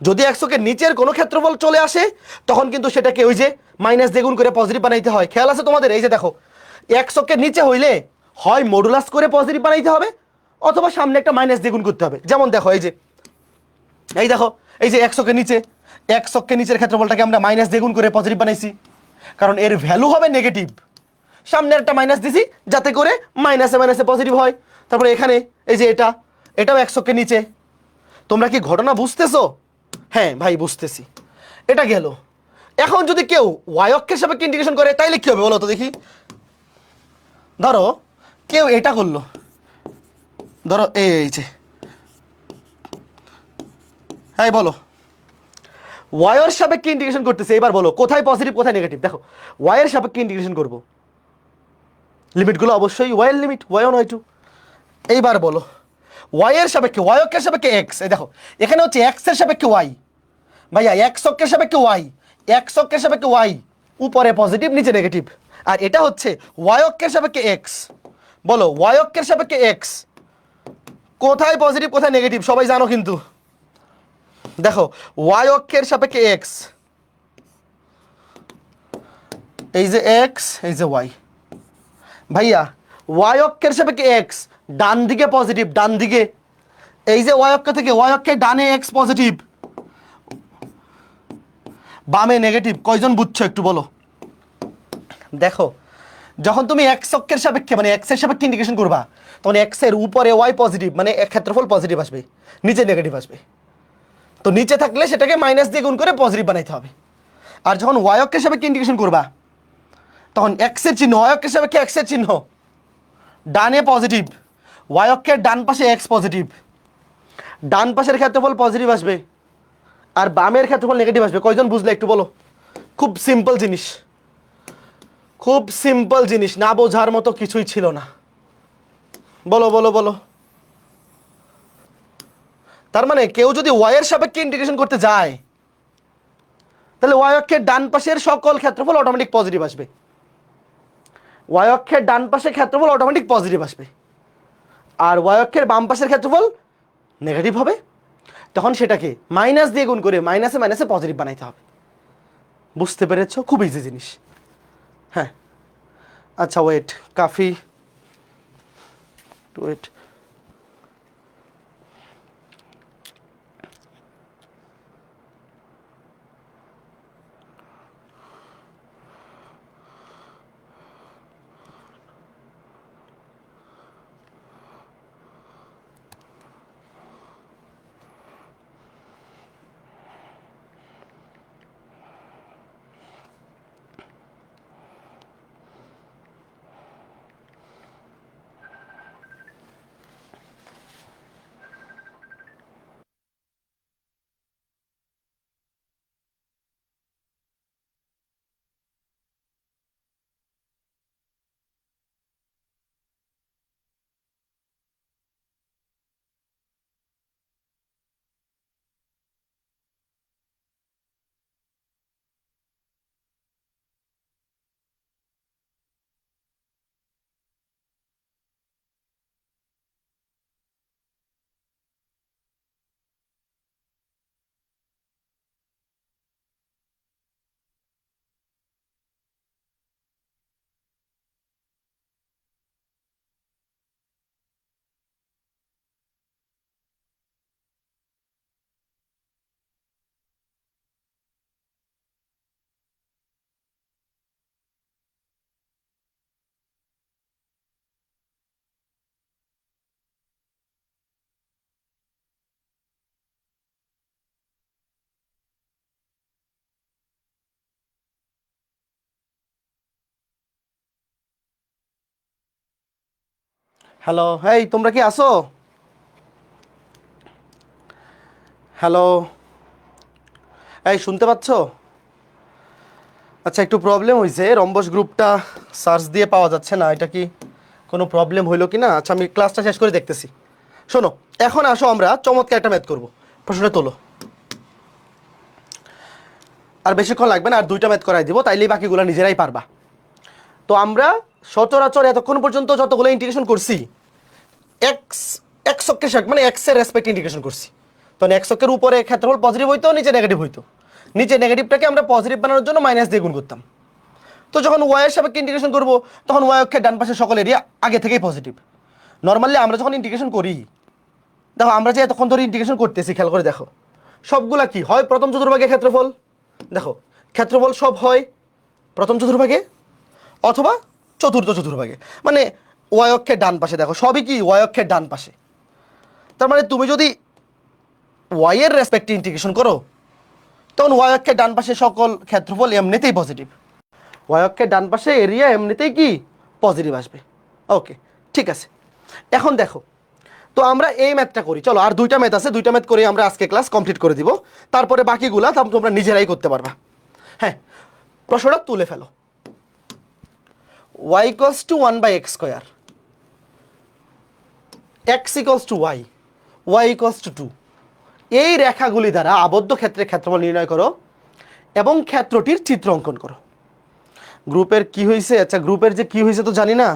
যদি এক্স অক্ষের নিচের কোনো ক্ষেত্রফল চলে আসে তখন কিন্তু সেটাকে ওই যে মাইনাস দ্বিগুণ করে পজিটিভ বানাইতে হয়। খেয়াল আছে তোমাদের? এই যে দেখো, এক্স অক্ষের নিচে হইলে হয় মডুলাস করে পজিটিভ বানাইতে হবে অথবা সামনে একটা মাইনাস দ্বিগুণ করতে হবে। যেমন দেখো এই যে এই দেখো এই যে এক্স অক্ষের নিচে, এক্স অক্ষের নিচের ক্ষেত্রফলটাকে আমরা মাইনাস দ্বিগুণ করে পজিটিভ বানাইছি, কারণ এর ভ্যালু হবে নেগেটিভ। সামনে একটা মাইনাস দিছি যাতে করে মাইনাসে মাইনাসে পজিটিভ হয়। তারপরে এখানে এই যে এটাও এক্স অক্ষের নিচে। তোমরা কি ঘটনা বুঝতেছো? হ্যাঁ ভাই বুঝতেছি। এটা গেল। এখন যদি কেউ ওয়াই অক্ষের সাপেক্ষে ইন্টিগ্রেশন করে তাইলে কি হবে বলো তো দেখি। ধরো কেউ এটা করলো, ধরো এই যে হ্যাঁ বলো ওয়াইয়ের সাপেক্ষে ইন্টিগ্রেশন করতেছে, এবার বলো কোথায় পজিটিভ কোথায় নেগেটিভ। দেখো ওয়াইয়ের সাপেক্ষে ইন্টিগ্রেশন করব, লিমিটগুলো অবশ্যই ওয়াইয়ের limit Y one Y two. এইবার বলো ওয়াইয়ের সাপেক্ষে, ওয়াই অক্ষের সাপেক্ষে এক্স, এই দেখো এখানে হচ্ছে এক্স এর সাপেক্ষে ওয়াই, ভাইয়া এক্স অক্ষের সাপেক্ষে ওয়াই, এক্স অক্ষের সাপেক্ষে ওয়াই, উপরে পজিটিভ নিচে নেগেটিভ। আর এটা হচ্ছে ওয়াই অক্ষের সাপেক্ষে এক্স, বলো ওয়াই অক্ষের সাপেক্ষে এক্স কোথায় পজিটিভ কোথায় নেগেটিভ সবাই জানো কিন্তু। দেখো ওয়াই অক্ষের সাপেক্ষে এক্স, এই যে এক্স এই যে ওয়াই, ভাইয়া ওয়াই অক্ষের সাপেক্ষে এক্স ডান দিকে পজিটিভ, ডান দিকে এই যে ওয়াই অক্ষ থেকে ওয়াই অক্ষের ডানে এক্স পজিটিভ, বামে নেগেটিভ। কয়জন বুঝছো একটু বলো? দেখো যখন তুমি এক্স অক্ষের সাপেক্ষে মানে এক্স এর সাপেক্ষে ইন্টিগ্রেশন করবা তখন এক্স এর উপরে ওয়াই পজিটিভ মানে ক্ষেত্রফল পজিটিভ আসবে, নিচে নেগেটিভ আসবে। তো নিচে থাকলে সেটাকে মাইনাস দিয়ে গুণ করে পজিটিভ বানাইতে হবে। আর যখন ওয়াই অক্ষের সাপেক্ষে ইন্টিগ্রেশন করবা তখন এক্স এর চিহ্ন, ওয়াই অক্ষের সাপেক্ষে এক্স এর চিহ্ন ডানে পজিটিভ, ওয়াই অক্ষের ডান পাশে এক্স পজিটিভ, ডান পাশের ক্ষেত্রফল পজিটিভ আসবে আর বামের ক্ষেত্রফল নেগেটিভ আসবে। কয়জন বুঝলে একটু বলো? খুব সিম্পল জিনিস, খুব সিম্পল জিনিস, না বোঝার মতো কিছুই ছিল না। বলো বলো বলো। তার মানে কেউ যদি ওয়াই এর সাপেক্ষে ইন্টিগ্রেশন করতে যায় তাহলে ওয়াই অক্ষের ডান পাশের সকল ক্ষেত্রফল অটোমেটিক পজিটিভ আসবে, ওয়াই অক্ষের ডান পাশের ক্ষেত্রফল অটোমেটিক পজিটিভ আসবে আর ওয়াই অক্ষের বাম পাশের ক্ষেত্রফল নেগেটিভ হবে। তখন সেটাকে মাইনাস দিয়ে গুণ করে মাইনাসে মাইনাসে পজিটিভ বানাইতে হবে। বুঝতে পেরেছো? খুব ইজি জিনিস। হ্যাঁ আচ্ছা ওয়েট, কাফি ওয়েট। হ্যালো, হেই তোমরা কি আসো? হ্যালো, এই শুনতে পাচ্ছ? আচ্ছা, একটু প্রবলেম হয়েছে, রম্বস গ্রুপটা সার্চ দিয়ে পাওয়া যাচ্ছে না, এটা কি কোনো প্রবলেম হইলো কি না? আচ্ছা, আমি ক্লাসটা শেষ করে দেখতেছি। শোনো, এখন আসো আমরা চমৎকার একটা ম্যাথ করবো। প্রশ্নটা তোলো। আর বেশিক্ষণ লাগবে না, আর 2টা ম্যাথ করাই দিব, তাইলেই বাকিগুলো নিজেরাই পারবা। তো আমরা সচরাচর এতক্ষণ পর্যন্ত যতগুলো ইন্টিগ্রেশন করছি, এক্স এক্স অক্ষের সাথে মানে এক্স এর রেসপেক্ট ইন্টিগ্রেশন করছি। তখন এক্স অক্ষের উপরে ক্ষেত্রফল পজিটিভ হইতো, নিচে নেগেটিভ হইতো। নিচে নেগেটিভটাকে আমরা পজিটিভ বানানোর জন্য মাইনাস দিয়ে গুণ করতাম। তো যখন ওয়াই এর সাপেক্ষে ইন্টিগ্রেশন করবো, তখন ওয়াই অক্ষের ডান পাশে সকল এরিয়া আগে থেকেই পজিটিভ। নর্মালি আমরা যখন ইন্টিগ্রেশন করি, দেখো আমরা যে এতক্ষণ ধরে ইন্টিগ্রেশন করতেছি, খেয়াল করে দেখো, সবগুলা কি হয়? প্রথম চতুর্ভাগে ক্ষেত্রফল। দেখো, ক্ষেত্রফল সব হয় প্রথম চতুর্ভাগে অথবা চতুর্থ চতুর্ভাগে, মানে ওয়াই অক্ষের ডান পাশে। দেখো, সবই কি ওয়াই অক্ষের ডান পাশে। তার মানে তুমি যদি ওয়াই এর রেসপেক্টে ইন্টিগ্রেশন করো, তখন ওয়াই অক্ষের ডান পাশে সকল ক্ষেত্রফল এমনিতেই পজিটিভ। ওয়াই অক্ষের ডান পাশে এরিয়া এমনিতেই কি পজিটিভ আসবে। ওকে, ঠিক আছে। এখন দেখো, তো আমরা এই ম্যাথটা করি। চলো, আর 2টা ম্যাথ আছে, 2টা ম্যাথ করে আমরা আজকে ক্লাস কমপ্লিট করে দিব। তারপরে বাকিগুলা তোমরা নিজেরাই করতে পারবা। হ্যাঁ, প্রশ্নটা তুলে ফেলো। y equals two 1/x square, x equals to y, y equals two 2। এই রেখাগুলি দ্বারা আবদ্ধ ক্ষেত্রের ক্ষেত্রফল নির্ণয় করো এবং ক্ষেত্রটির চিত্র অঙ্কন করো। গ্রুপের কি হয়েছে? আচ্ছা, গ্রুপের যে কি হয়েছে তো জানি না,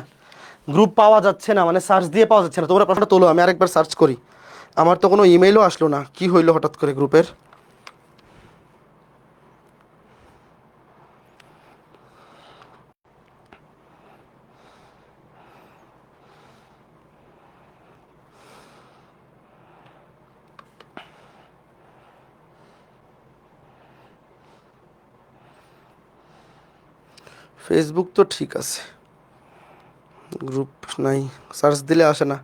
গ্রুপ পাওয়া যাচ্ছে না, মানে সার্চ দিয়ে পাওয়া যাচ্ছে না। তোমরা প্রশ্নটা তোলো, আমি আরেকবার সার্চ করি। আমার তো কোনো ইমেইলও আসলো না, কি হইলো হঠাৎ করে গ্রুপের? ফেসবুক তো ঠিক আছে, গ্রুপ নাই, সার্চ দিলে আসে না।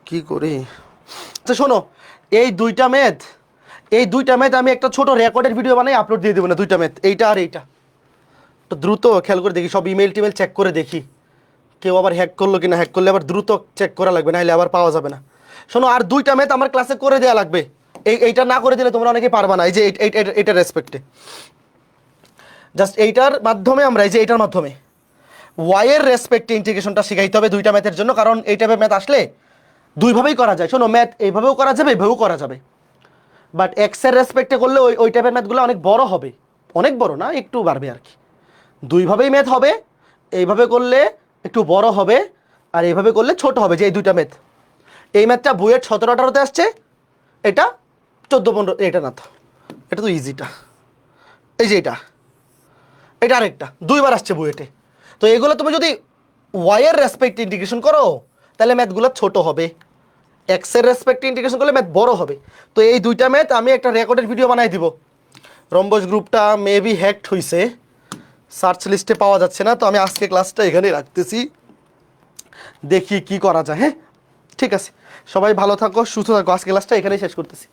কি করি? আচ্ছা শোনো, এই দুইটা ম্যাথ আমি একটা ছোট রেকর্ডের ভিডিও বানাই আপলোড দিয়ে দেবো না। 2টা ম্যাথ, এইটা আর এইটা। তো দ্রুত খেয়াল করে দেখি, সব ইমেল টিমেল চেক করে দেখি কেউ আবার হ্যাক করলো কিনা। হ্যাক করলে আবার দ্রুত চেক করা লাগবে, নাহলে আবার পাওয়া যাবে না। শোনো, আর 2টা ম্যাথ আমার ক্লাসে করে দেওয়া লাগবে। এইটা না করে দিলে তোমরা অনেকে পারবা না। এই যে এইটার রেসপেক্টে জাস্ট এইটার মাধ্যমে আমরা এইটার মাধ্যমে ওয়াই এর রেসপেক্টে ইন্টিগ্রেশনটা শিখাইতে হবে 2টা ম্যাথের জন্য। কারণ এই টাইপের ম্যাথ আসলে দুইভাবেই করা যায়। শোনো, ম্যাথ এইভাবেও করা যাবে, এইভাবেও করা যাবে। বাট এক্স এর রেসপেক্টে করলে ওই টাইপের ম্যাথগুলো অনেক বড় হবে। অনেক বড় না, একটু বাড়বে আর কি। দুইভাবেই ম্যাথ হবে, এইভাবে করলে একটু বড় হবে, আর এইভাবে করলে ছোট হবে। যে এই 2টা ম্যাথ, এই ম্যাথটা বুয়েট 17-18-তে আসছে, এটা 14-15। এটা না, তো এটা তো ইজিটা। এই যে এটা আরেকটা 2বার আসছে বুয়েটে। তো এগুলো তুমি যদি ওয়াই এর রেসপেক্ট ইন্টিগ্রেশন করো, তাহলে ম্যাথগুলো ছোট হবে। এক্স এর রেসপেক্ট ইন্টিগ্রেশন করলে ম্যাথ বড় হবে। তো এই 2টা ম্যাথ আমি একটা রেকর্ডের ভিডিও বানাই দিব। রম্বস গ্রুপটা মেবি হ্যাকড হয়েছে, সার্চ লিস্টে পাওয়া যাচ্ছে না। তো আমি আজকে ক্লাসটা এখানেই রাখতেছি, দেখি কি করা যায়। হ্যাঁ, ঠিক আছে, সবাই ভালো থাকো, সুস্থ থাকো। আজকে ক্লাসটা এখানেই শেষ করতেছি।